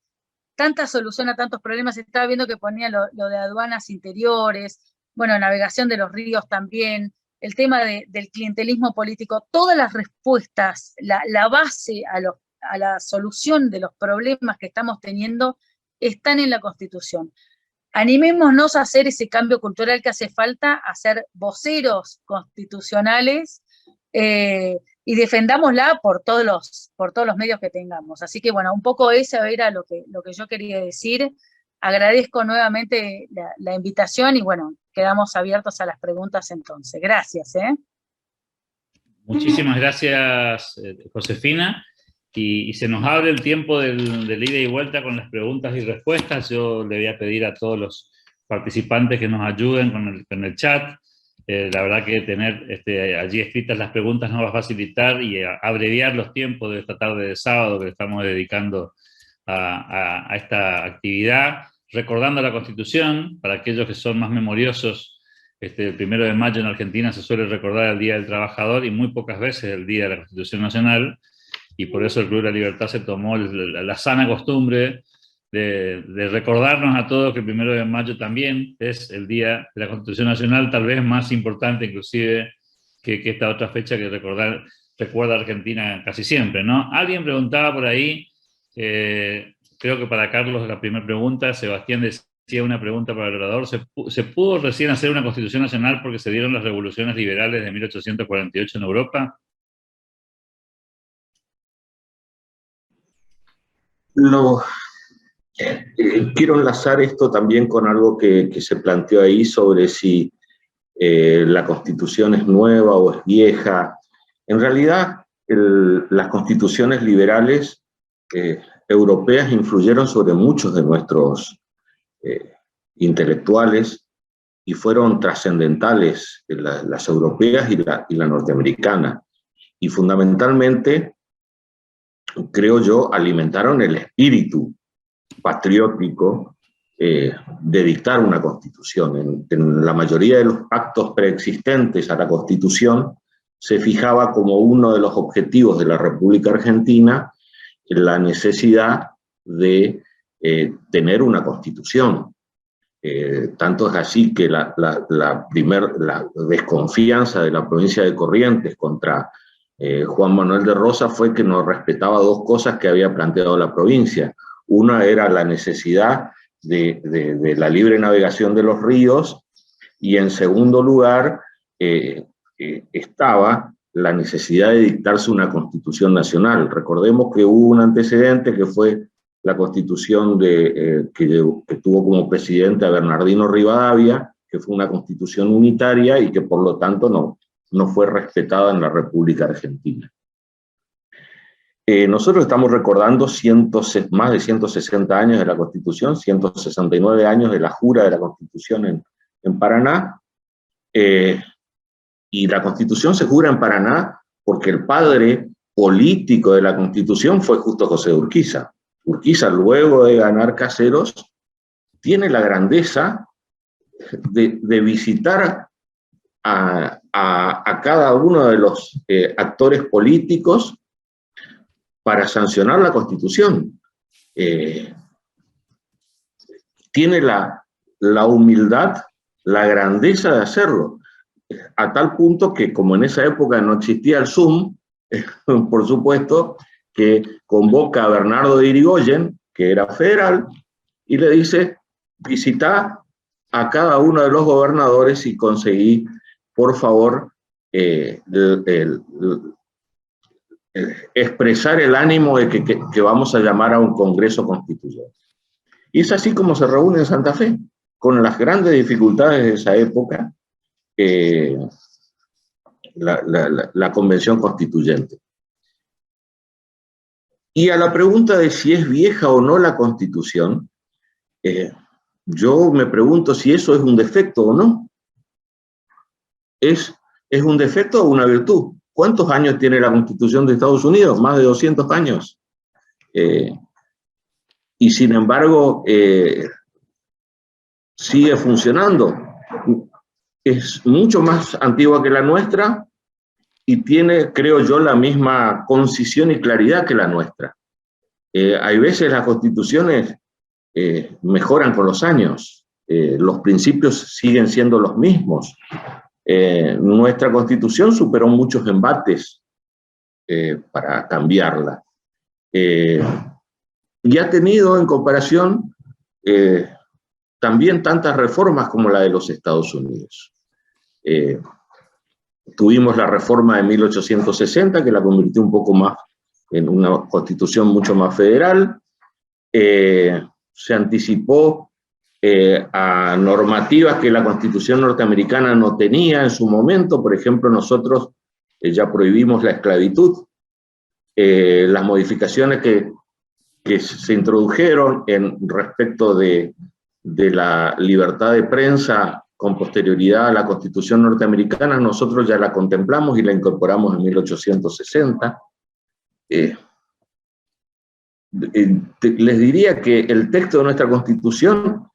tanta solución a tantos problemas. Estaba viendo que ponía lo de aduanas interiores, bueno, navegación de los ríos también, el tema del clientelismo político, todas las respuestas, la base a la solución de los problemas que estamos teniendo están en la Constitución. Animémonos a hacer ese cambio cultural que hace falta, a ser voceros constitucionales, y defendámosla por todos los medios que tengamos. Así que bueno, un poco eso era lo que yo quería decir. Agradezco nuevamente la invitación y bueno, quedamos abiertos a las preguntas entonces. Gracias. Muchísimas gracias, Josefina. Y se nos abre el tiempo del ida y vuelta con las preguntas y respuestas. Yo le voy a pedir a todos los participantes que nos ayuden con el chat. La verdad que tener allí escritas las preguntas nos va a facilitar y abreviar los tiempos de esta tarde de sábado que estamos dedicando a esta actividad, recordando la Constitución. Para aquellos que son más memoriosos, el 1 de mayo en Argentina se suele recordar el Día del Trabajador y muy pocas veces el Día de la Constitución Nacional, y por eso el Club de la Libertad se tomó la sana costumbre de recordarnos a todos que el 1 de mayo también es el Día de la Constitución Nacional, tal vez más importante inclusive que esta otra fecha que recuerda a Argentina casi siempre, ¿no? Alguien preguntaba por ahí, creo que para Carlos la primera pregunta, Sebastián decía una pregunta para el orador: ¿se pudo recién hacer una Constitución Nacional porque se dieron las revoluciones liberales de 1848 en Europa? Quiero enlazar esto también con algo que se planteó ahí sobre si la Constitución es nueva o es vieja. En realidad, las constituciones liberales europeas influyeron sobre muchos de nuestros intelectuales y fueron trascendentales, las europeas y la norteamericana. Y fundamentalmente creo yo, alimentaron el espíritu patriótico de dictar una constitución. En la mayoría de los pactos preexistentes a la constitución se fijaba como uno de los objetivos de la República Argentina la necesidad de tener una constitución. Tanto es así que la desconfianza de la provincia de Corrientes contra Juan Manuel de Rosas fue que no respetaba dos cosas que había planteado la provincia. Una era la necesidad de la libre navegación de los ríos, y en segundo lugar estaba la necesidad de dictarse una constitución nacional. Recordemos que hubo un antecedente que fue la constitución que tuvo como presidente a Bernardino Rivadavia, que fue una constitución unitaria y que por lo tanto no fue respetada en la República Argentina. Nosotros estamos recordando más de 160 años de la Constitución, 169 años de la jura de la Constitución en Paraná, y la Constitución se jura en Paraná porque el padre político de la Constitución fue justo José de Urquiza. Urquiza, luego de ganar Caseros, tiene la grandeza de visitar a cada uno de los actores políticos para sancionar la Constitución. Tiene la humildad, la grandeza de hacerlo, a tal punto que, como en esa época no existía el Zoom, por supuesto, que convoca a Bernardo de Irigoyen, que era federal, y le dice: visita a cada uno de los gobernadores y conseguí, por favor, expresar el ánimo de que vamos a llamar a un Congreso Constituyente. Y es así como se reúne en Santa Fe, con las grandes dificultades de esa época, la Convención Constituyente. Y a la pregunta de si es vieja o no la Constitución, yo me pregunto si eso es un defecto o no. ¿Es un defecto o una virtud? ¿Cuántos años tiene la Constitución de Estados Unidos? Más de 200 años. Y sin embargo, sigue funcionando. Es mucho más antigua que la nuestra y tiene, creo yo, la misma concisión y claridad que la nuestra. Hay veces las constituciones mejoran con los años, los principios siguen siendo los mismos. Nuestra Constitución superó muchos embates para cambiarla. Y ha tenido, en comparación, también tantas reformas como la de los Estados Unidos. Tuvimos la reforma de 1860, que la convirtió un poco más en una constitución mucho más federal. Se anticipó a normativas que la Constitución norteamericana no tenía en su momento. Por ejemplo, nosotros ya prohibimos la esclavitud. Las modificaciones que se introdujeron respecto de la libertad de prensa con posterioridad a la Constitución norteamericana, nosotros ya la contemplamos y la incorporamos en 1860. Les diría que el texto de nuestra Constitución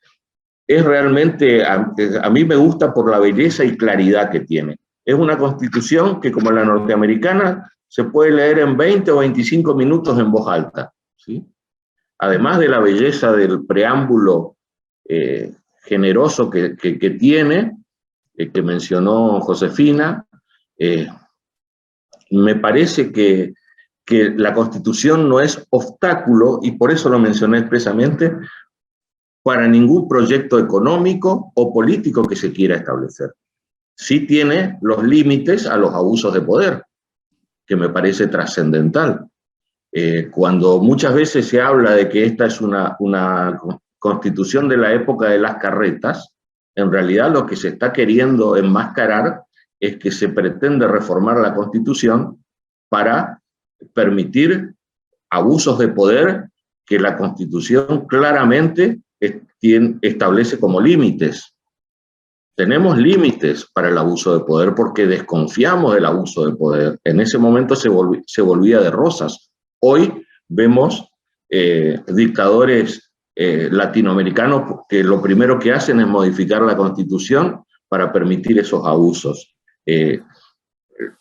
es realmente, a mí me gusta por la belleza y claridad que tiene. Es una Constitución que, como la norteamericana, se puede leer en 20 o 25 minutos en voz alta, ¿sí? Además de la belleza del preámbulo generoso que tiene, que mencionó Josefina, me parece que la Constitución no es obstáculo, y por eso lo mencioné expresamente, para ningún proyecto económico o político que se quiera establecer. Sí tiene los límites a los abusos de poder, que me parece trascendental. Cuando muchas veces se habla de que esta es una Constitución de la época de las carretas, en realidad lo que se está queriendo enmascarar es que se pretende reformar la Constitución para permitir abusos de poder que la Constitución claramente establece como límites. Tenemos límites para el abuso de poder porque desconfiamos del abuso de poder. En ese momento se volvía de Rosas. Hoy vemos dictadores latinoamericanos que lo primero que hacen es modificar la Constitución para permitir esos abusos.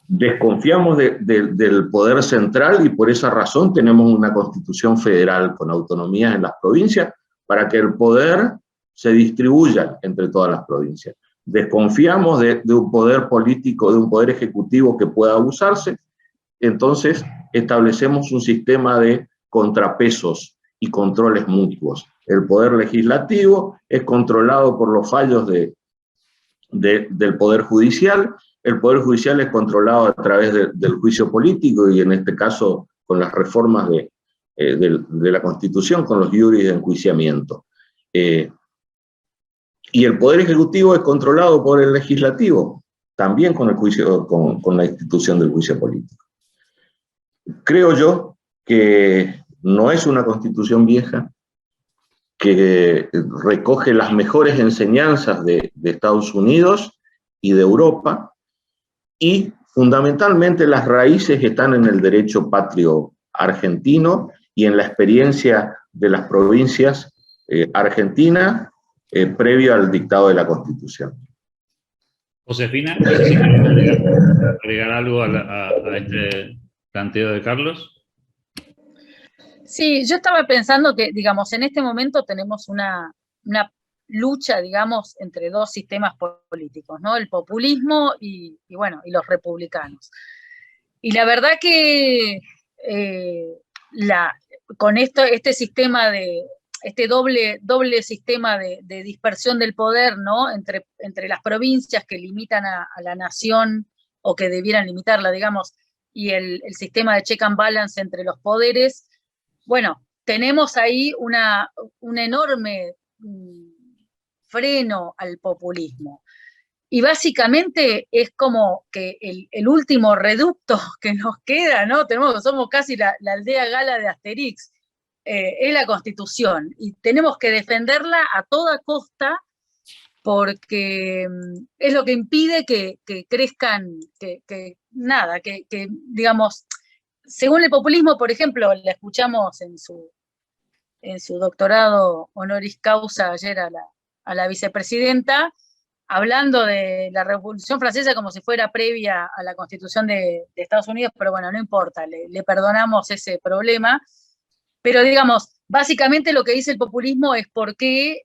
Desconfiamos del poder central y por esa razón tenemos una Constitución federal con autonomías en las provincias para que el poder se distribuya entre todas las provincias. Desconfiamos de un poder político, de un poder ejecutivo que pueda abusarse, entonces establecemos un sistema de contrapesos y controles mutuos. El poder legislativo es controlado por los fallos del poder judicial, el poder judicial es controlado a través del juicio político y en este caso con las reformas de la Constitución, con los iuris de enjuiciamiento. Y el poder ejecutivo es controlado por el legislativo, también con la institución del juicio político. Creo yo que no es una Constitución vieja, que recoge las mejores enseñanzas de Estados Unidos y de Europa, y fundamentalmente las raíces están en el derecho patrio argentino y en la experiencia de las provincias argentinas previo al dictado de la Constitución. Josefina, no sé si quieres agregar algo a este planteo de Carlos. Sí, yo estaba pensando que, digamos, en este momento tenemos una lucha, digamos, entre dos sistemas políticos, ¿no? El populismo y los republicanos. Y la verdad que con este sistema este doble sistema de dispersión del poder, ¿no? Entre las provincias que limitan a la nación, o que debieran limitarla, digamos, y el sistema de check and balance entre los poderes, bueno, tenemos ahí un enorme freno al populismo. Y básicamente es como que el último reducto que nos queda, ¿no? Somos casi la aldea gala de Asterix, es la Constitución. Y tenemos que defenderla a toda costa porque es lo que impide que crezcan, digamos, según el populismo, por ejemplo, la escuchamos en su doctorado honoris causa ayer a la vicepresidenta, hablando de la Revolución Francesa como si fuera previa a la Constitución de Estados Unidos, pero bueno, no importa, le perdonamos ese problema. Pero digamos, básicamente lo que dice el populismo es por qué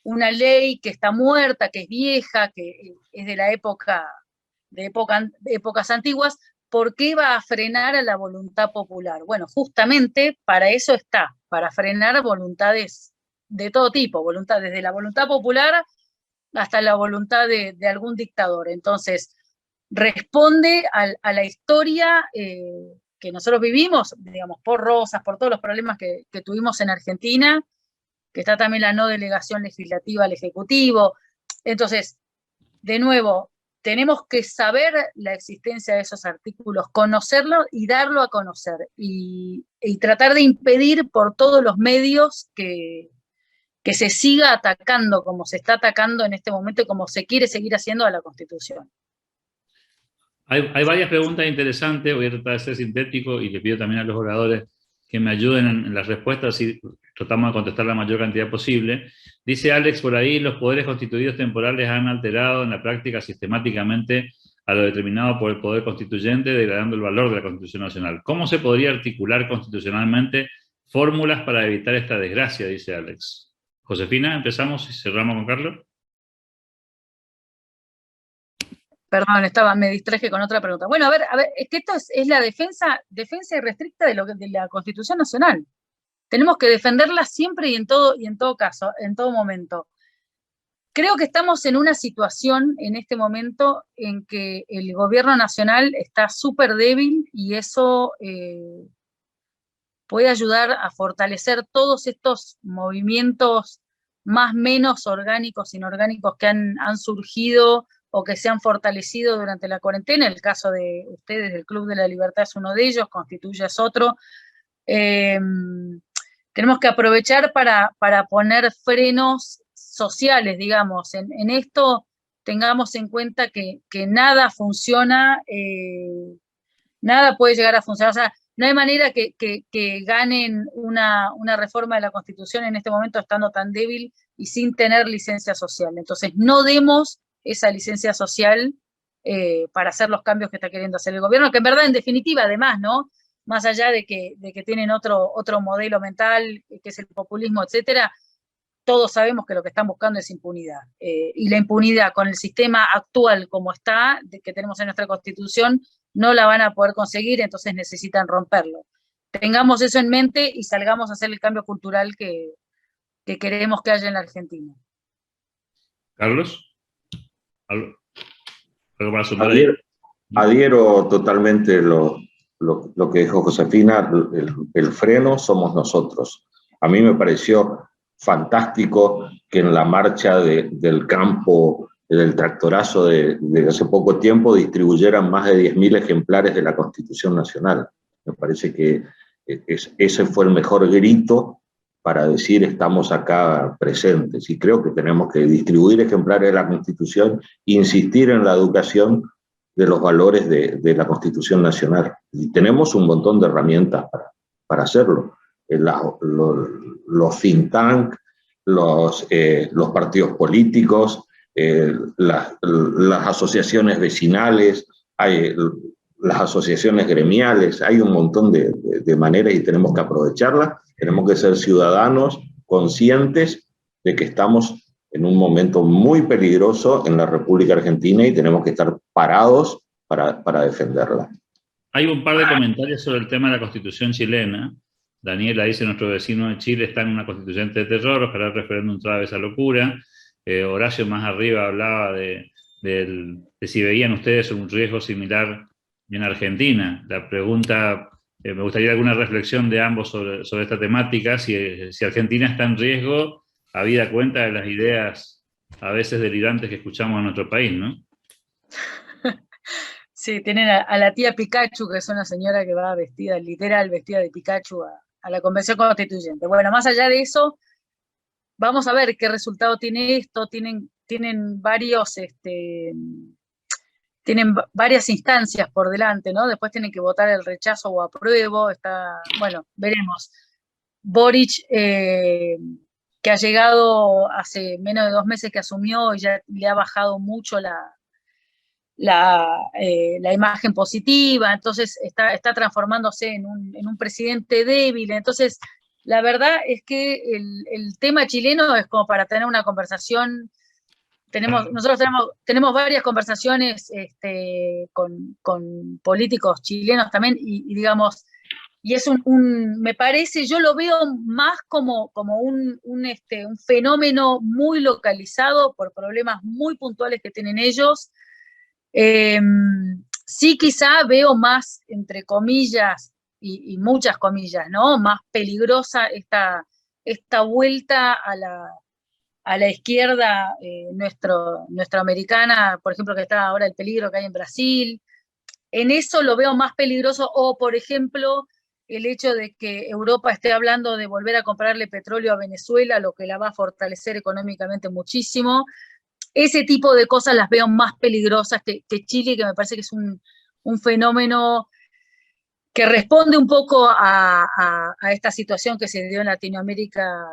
una ley que está muerta, que es vieja, que es de la de épocas antiguas, ¿por qué va a frenar a la voluntad popular? Bueno, justamente para eso está, para frenar voluntades de todo tipo, desde la voluntad popular hasta la voluntad de algún dictador. Entonces, responde a la historia que nosotros vivimos, digamos, por Rosas, por todos los problemas que tuvimos en Argentina, que está también la no delegación legislativa al Ejecutivo. Entonces, de nuevo, tenemos que saber la existencia de esos artículos, conocerlo y darlo a conocer, y tratar de impedir por todos los medios que se siga atacando como se está atacando en este momento y como se quiere seguir haciendo a la Constitución. Hay varias preguntas interesantes, voy a tratar de ser sintético y le pido también a los oradores que me ayuden en las respuestas y tratamos de contestar la mayor cantidad posible. Dice Alex por ahí, los poderes constituidos temporales han alterado en la práctica sistemáticamente a lo determinado por el poder constituyente, degradando el valor de la Constitución Nacional. ¿Cómo se podría articular constitucionalmente fórmulas para evitar esta desgracia? Dice Alex. Josefina, empezamos y cerramos con Carlos. Perdón, me distraje con otra pregunta. Bueno, a ver, es que esto es la defensa irrestricta de la Constitución Nacional. Tenemos que defenderla siempre y en todo caso, en todo momento. Creo que estamos en una situación en este momento en que el gobierno nacional está súper débil y eso puede ayudar a fortalecer todos estos movimientos más menos orgánicos, inorgánicos que han surgido o que se han fortalecido durante la cuarentena. El caso de ustedes, del Club de la Libertad es uno de ellos, Constituya es otro. Tenemos que aprovechar para poner frenos sociales, digamos. En esto tengamos en cuenta que nada funciona, nada puede llegar a funcionar. O sea, no hay manera que ganen una reforma de la Constitución en este momento estando tan débil y sin tener licencia social. Entonces, no demos esa licencia social para hacer los cambios que está queriendo hacer el gobierno, que en verdad, en definitiva, además, ¿no? Más allá de que tienen otro modelo mental, que es el populismo, etcétera, todos sabemos que lo que están buscando es impunidad. Y la impunidad con el sistema actual como está, que tenemos en nuestra Constitución, no la van a poder conseguir, entonces necesitan romperlo. Tengamos eso en mente y salgamos a hacer el cambio cultural que queremos que haya en la Argentina. Carlos, ¿algo para sumar ahí? Adhiero totalmente lo que dijo Josefina, el freno somos nosotros. A mí me pareció fantástico que en la marcha del campo, del tractorazo de hace poco tiempo, distribuyeran más de 10.000 ejemplares de la Constitución Nacional. Me parece que ese fue el mejor grito para decir estamos acá presentes, y creo que tenemos que distribuir ejemplares de la Constitución, insistir en la educación de los valores de la Constitución Nacional. Y tenemos un montón de herramientas para hacerlo. Los think tank, los partidos políticos, las asociaciones vecinales, las asociaciones gremiales, hay un montón de maneras y tenemos que aprovecharlas. Tenemos que ser ciudadanos conscientes de que estamos en un momento muy peligroso en la República Argentina y tenemos que estar parados para defenderla. Hay un par de comentarios sobre el tema de la Constitución chilena. Daniela dice, nuestro vecino de Chile está en una constituyente de terror, ojalá el referéndum trabe esa locura. Horacio más arriba hablaba de si veían ustedes un riesgo similar en Argentina. La pregunta, me gustaría alguna reflexión de ambos sobre esta temática, si Argentina está en riesgo, habida cuenta de las ideas a veces delirantes que escuchamos en nuestro país, ¿no? Sí, tienen a la tía Pikachu, que es una señora que va vestida, literal, vestida de Pikachu a la Convención Constituyente. Bueno, más allá de eso, vamos a ver qué resultado tiene esto. Tienen varias instancias por delante, ¿no? Después tienen que votar el rechazo o apruebo. Bueno, veremos. Boric, que ha llegado hace menos de 2 meses que asumió y ya le ha bajado mucho la imagen positiva, entonces está transformándose en un presidente débil. Entonces, la verdad es que el tema chileno es como para tener una conversación. Nosotros tenemos varias conversaciones con políticos chilenos también, y digamos, y es me parece, yo lo veo más como un fenómeno muy localizado por problemas muy puntuales que tienen ellos. Sí, quizá veo más, entre comillas, y muchas comillas, ¿no? Más peligrosa esta vuelta a la izquierda nuestra americana, por ejemplo, que está ahora el peligro que hay en Brasil. En eso lo veo más peligroso, o por ejemplo, el hecho de que Europa esté hablando de volver a comprarle petróleo a Venezuela, lo que la va a fortalecer económicamente muchísimo. Ese tipo de cosas las veo más peligrosas que Chile, que me parece que es un fenómeno que responde un poco a esta situación que se dio en Latinoamérica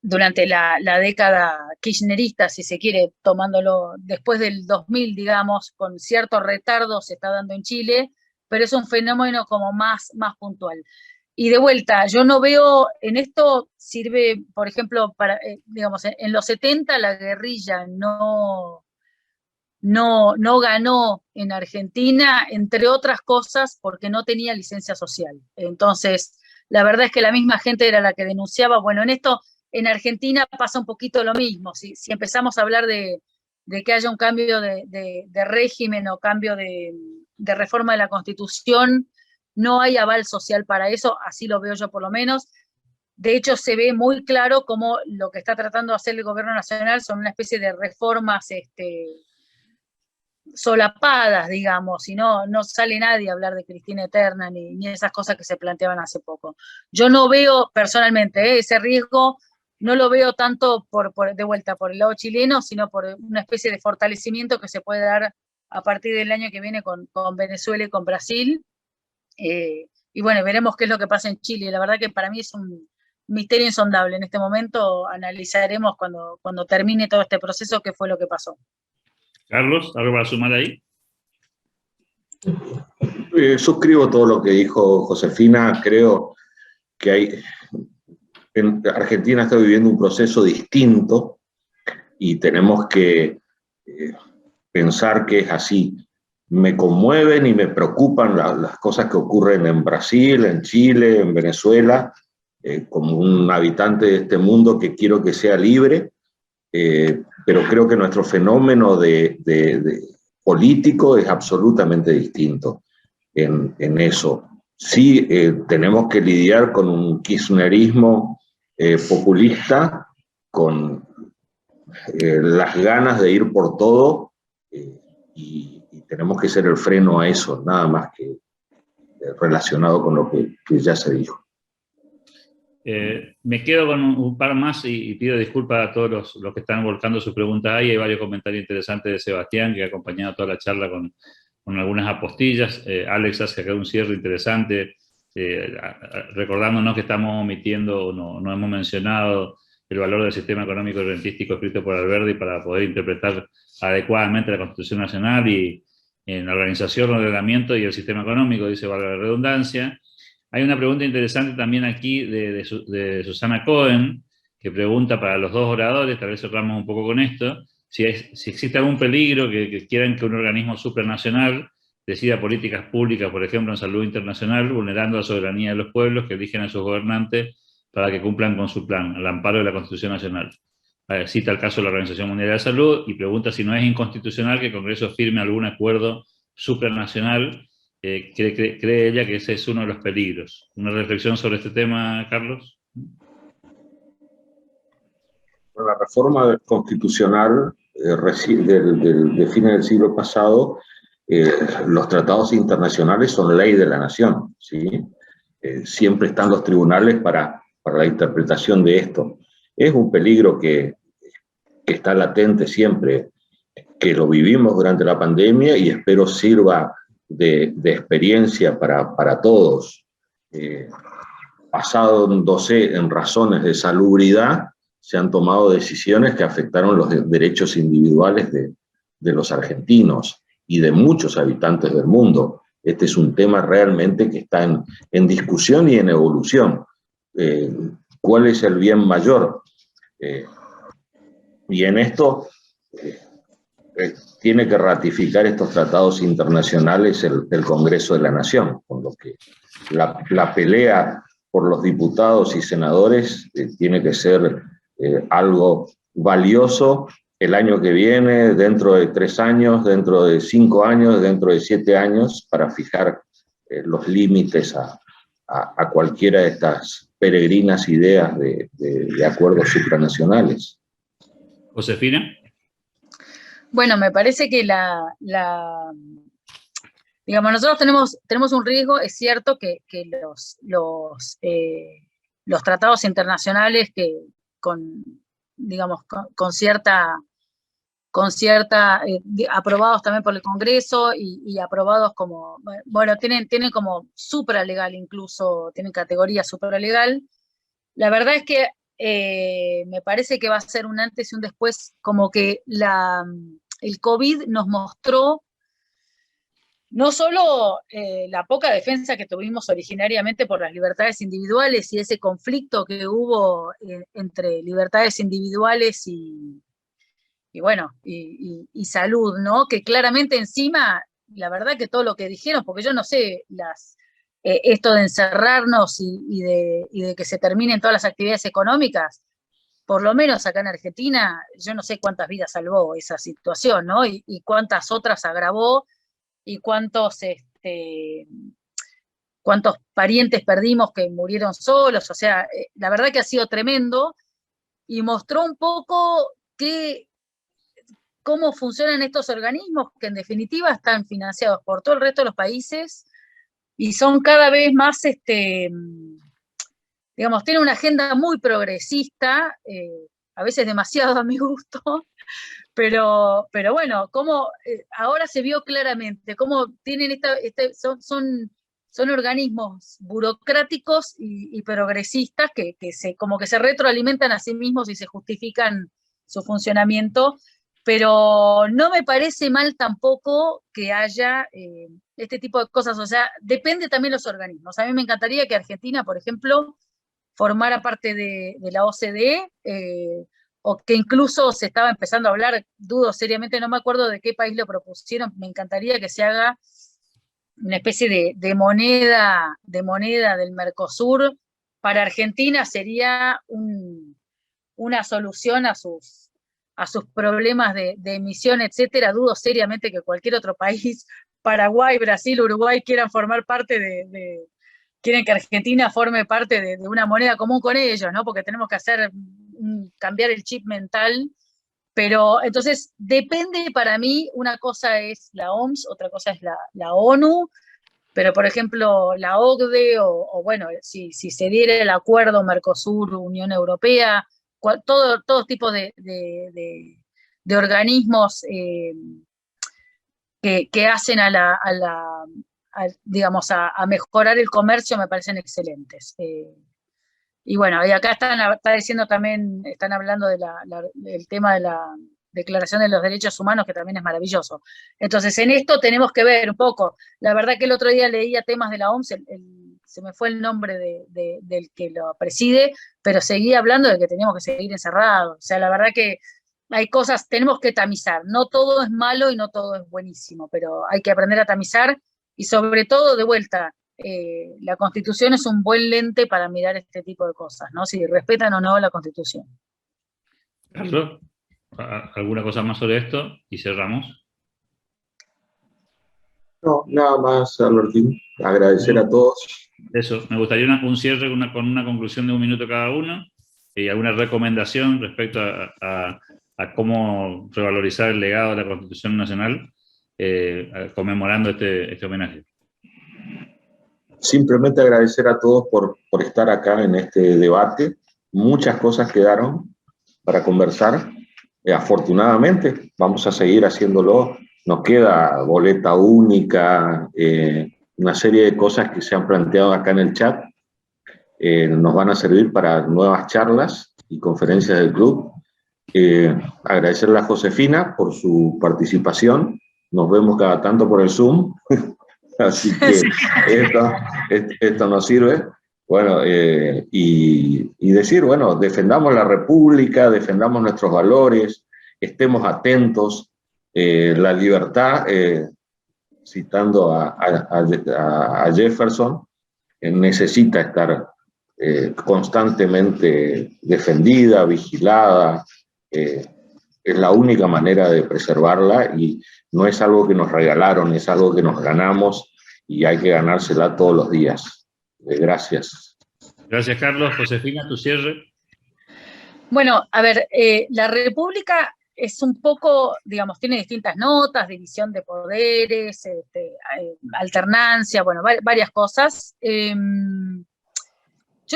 durante la década kirchnerista, si se quiere, tomándolo después del 2000, digamos, con cierto retardo se está dando en Chile, pero es un fenómeno como más puntual. Y de vuelta, yo no veo, en esto sirve, por ejemplo, digamos, en los 70 la guerrilla no ganó en Argentina, entre otras cosas, porque no tenía licencia social. Entonces, la verdad es que la misma gente era la que denunciaba. Bueno, en esto, en Argentina pasa un poquito lo mismo. Si empezamos a hablar de que haya un cambio de régimen o cambio de reforma de la Constitución, no hay aval social para eso, así lo veo yo por lo menos. De hecho, se ve muy claro cómo lo que está tratando de hacer el gobierno nacional son una especie de reformas solapadas, digamos, y no sale nadie a hablar de Cristina Eterna ni esas cosas que se planteaban hace poco. Yo no veo personalmente ese riesgo, no lo veo tanto de vuelta por el lado chileno, sino por una especie de fortalecimiento que se puede dar a partir del año que viene con Venezuela y con Brasil. Y bueno, veremos qué es lo que pasa en Chile. La verdad que para mí es un misterio insondable. En este momento analizaremos cuando termine todo este proceso qué fue lo que pasó. Carlos, ¿algo para sumar ahí? Suscribo todo lo que dijo Josefina. Creo que Argentina está viviendo un proceso distinto y tenemos que pensar que es así. Me conmueven y me preocupan las cosas que ocurren en Brasil, en Chile, en Venezuela, como un habitante de este mundo que quiero que sea libre, pero creo que nuestro fenómeno de político es absolutamente distinto en eso. Sí, tenemos que lidiar con un kirchnerismo populista, con las ganas de ir por todo, y tenemos que ser el freno a eso, nada más que relacionado con lo que ya se dijo. Me quedo con un par más y pido disculpas a todos los que están volcando sus preguntas ahí. Hay varios comentarios interesantes de Sebastián, que ha acompañado toda la charla con algunas apostillas. Alex hace acá un cierre interesante, recordándonos que estamos omitiendo, no hemos mencionado el valor del sistema económico y rentístico escrito por Alberdi para poder interpretar adecuadamente la Constitución Nacional y en la organización, ordenamiento y el sistema económico, dice valga la redundancia. Hay una pregunta interesante también aquí de Susana Cohen, que pregunta para los dos oradores, tal vez cerramos un poco con esto, si existe algún peligro que quieran que un organismo supranacional decida políticas públicas, por ejemplo, en salud internacional, vulnerando la soberanía de los pueblos que eligen a sus gobernantes para que cumplan con su plan, al amparo de la Constitución Nacional. Cita el caso de la Organización Mundial de la Salud y pregunta si no es inconstitucional que el Congreso firme algún acuerdo supranacional. ¿Cree ella que ese es uno de los peligros? ¿Una reflexión sobre este tema, Carlos? La reforma constitucional de fines del siglo pasado, los tratados internacionales son ley de la nación, ¿sí? Siempre están los tribunales para la interpretación de esto. Es un peligro que está latente siempre, que lo vivimos durante la pandemia y espero sirva de experiencia para todos. Basándose en razones de salubridad, se han tomado decisiones que afectaron los derechos individuales de los argentinos y de muchos habitantes del mundo. Este es un tema realmente que está en discusión y en evolución. ¿Cuál es el bien mayor? Y en esto tiene que ratificar estos tratados internacionales el Congreso de la Nación, con lo que la pelea por los diputados y senadores tiene que ser algo valioso el año que viene, dentro de 3 años, dentro de 5 años, dentro de 7 años, para fijar los límites a cualquiera de estas peregrinas ideas de acuerdos supranacionales. Josefina. Bueno, me parece que digamos, nosotros tenemos un riesgo. Es cierto que los tratados internacionales digamos, con cierta aprobados también por el Congreso y aprobados como, bueno, tienen como supralegal, incluso tienen categoría supralegal. La verdad es que me parece que va a ser un antes y un después, como que el COVID nos mostró no solo la poca defensa que tuvimos originariamente por las libertades individuales y ese conflicto que hubo entre libertades individuales y salud, ¿no? Que claramente encima, la verdad que todo lo que dijeron, porque yo no sé esto de encerrarnos y de que se terminen todas las actividades económicas, por lo menos acá en Argentina, yo no sé cuántas vidas salvó esa situación, ¿no? Y cuántas otras agravó y cuántos parientes perdimos que murieron solos. O sea, la verdad que ha sido tremendo y mostró un poco cómo funcionan estos organismos que en definitiva están financiados por todo el resto de los países y son cada vez más, digamos, tienen una agenda muy progresista, a veces demasiado a mi gusto, pero bueno, como ahora se vio claramente cómo tienen son son organismos burocráticos y progresistas como que se retroalimentan a sí mismos y se justifican su funcionamiento, pero no me parece mal tampoco que haya este tipo de cosas, o sea, depende también de los organismos. A mí me encantaría que Argentina, por ejemplo, formara parte de la OCDE, o que incluso se estaba empezando a hablar, dudo seriamente, no me acuerdo de qué país lo propusieron, me encantaría que se haga una especie de moneda del Mercosur. Para Argentina sería una solución a sus problemas de emisión, etcétera. Dudo seriamente que cualquier otro país, Paraguay, Brasil, Uruguay, quieran formar parte quieren que Argentina forme parte de una moneda común con ellos, ¿no? Porque tenemos que cambiar el chip mental. Pero entonces depende para mí, una cosa es la OMS, otra cosa es la ONU, pero por ejemplo la OCDE o bueno, si se diera el acuerdo Mercosur-Unión Europea, todo tipo de organismos que hacen digamos, a mejorar el comercio me parecen excelentes. Y bueno, y acá está diciendo también, están hablando del tema de la Declaración de los Derechos Humanos, que también es maravilloso. Entonces, en esto tenemos que ver un poco. La verdad que el otro día leía temas de la OMS, se me fue el nombre del que lo preside, pero seguía hablando de que teníamos que seguir encerrados. O sea, la verdad que hay cosas, tenemos que tamizar. No todo es malo y no todo es buenísimo, pero hay que aprender a tamizar y sobre todo, de vuelta, la Constitución es un buen lente para mirar este tipo de cosas, ¿no? Si respetan o no la Constitución. Carlos, ¿alguna cosa más sobre esto? Y cerramos. No, nada más, Albertín. Agradecer a todos. Eso, me gustaría un cierre con una conclusión de 1 minuto cada uno y alguna recomendación respecto a cómo revalorizar el legado de la Constitución Nacional, conmemorando este homenaje. Simplemente agradecer a todos por estar acá en este debate. Muchas cosas quedaron para conversar. Afortunadamente, vamos a seguir haciéndolo. Nos queda boleta única, una serie de cosas que se han planteado acá en el chat. Nos van a servir para nuevas charlas y conferencias del club. Agradecerle a Josefina por su participación. Nos vemos cada tanto por el Zoom. Así que esto nos sirve. Bueno, y decir, bueno, defendamos la República, defendamos nuestros valores, estemos atentos. La libertad, citando a Jefferson, necesita estar constantemente defendida, vigilada. Es la única manera de preservarla y no es algo que nos regalaron, es algo que nos ganamos y hay que ganársela todos los días. Gracias. Gracias, Carlos. Josefina, tu cierre. Bueno, a ver, la República es un poco, digamos, tiene distintas notas, división de poderes, alternancia, bueno, varias cosas. Yo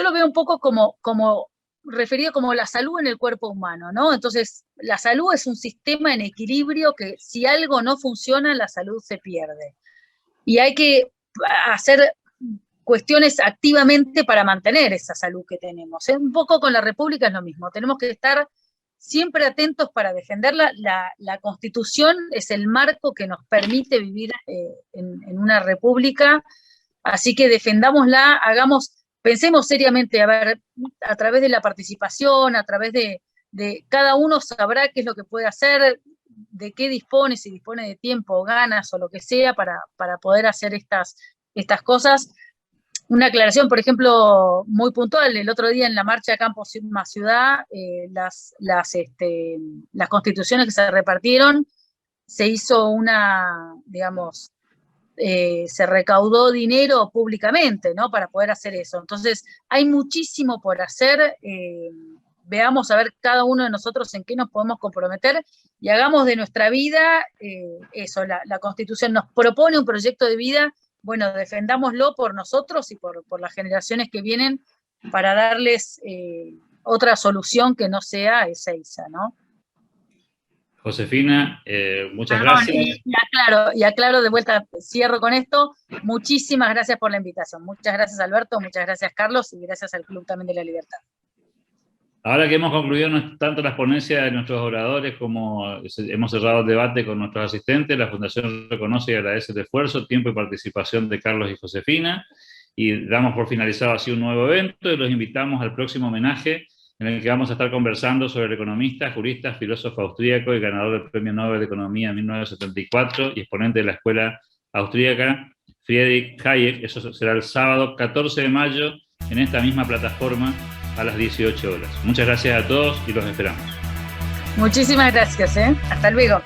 lo veo un poco como referido como la salud en el cuerpo humano, ¿no? Entonces, la salud es un sistema en equilibrio que si algo no funciona, la salud se pierde. Y hay que hacer cuestiones activamente para mantener esa salud que tenemos. Un poco con la República es lo mismo, tenemos que estar siempre atentos para defenderla. La Constitución es el marco que nos permite vivir en una república, así que defendámosla, pensemos seriamente, a ver, a través de la participación, a través de cada uno sabrá qué es lo que puede hacer, de qué dispone, si dispone de tiempo, ganas o lo que sea para poder hacer estas cosas. Una aclaración, por ejemplo, muy puntual, el otro día en la marcha de Campo más Ciudad, las constituciones que se repartieron, se hizo digamos, se recaudó dinero públicamente, ¿no? Para poder hacer eso. Entonces, hay muchísimo por hacer. Veamos a ver cada uno de nosotros en qué nos podemos comprometer y hagamos de nuestra vida eso. La Constitución nos propone un proyecto de vida. Bueno, defendámoslo por nosotros y por las generaciones que vienen para darles otra solución que no sea Ezeiza, ¿no? Josefina, muchas gracias. Y aclaro de vuelta, cierro con esto. Muchísimas gracias por la invitación. Muchas gracias, Alberto, muchas gracias, Carlos, y gracias al Club también de la Libertad. Ahora que hemos concluido tanto las ponencias de nuestros oradores como hemos cerrado el debate con nuestros asistentes, la Fundación reconoce y agradece el esfuerzo, tiempo y participación de Carlos y Josefina, y damos por finalizado así un nuevo evento y los invitamos al próximo homenaje en el que vamos a estar conversando sobre el economista, jurista, filósofo austríaco y ganador del Premio Nobel de Economía en 1974 y exponente de la escuela austríaca, Friedrich Hayek. Eso será el sábado 14 de mayo en esta misma plataforma a las 18 horas. Muchas gracias a todos y los esperamos. Muchísimas gracias. Hasta luego.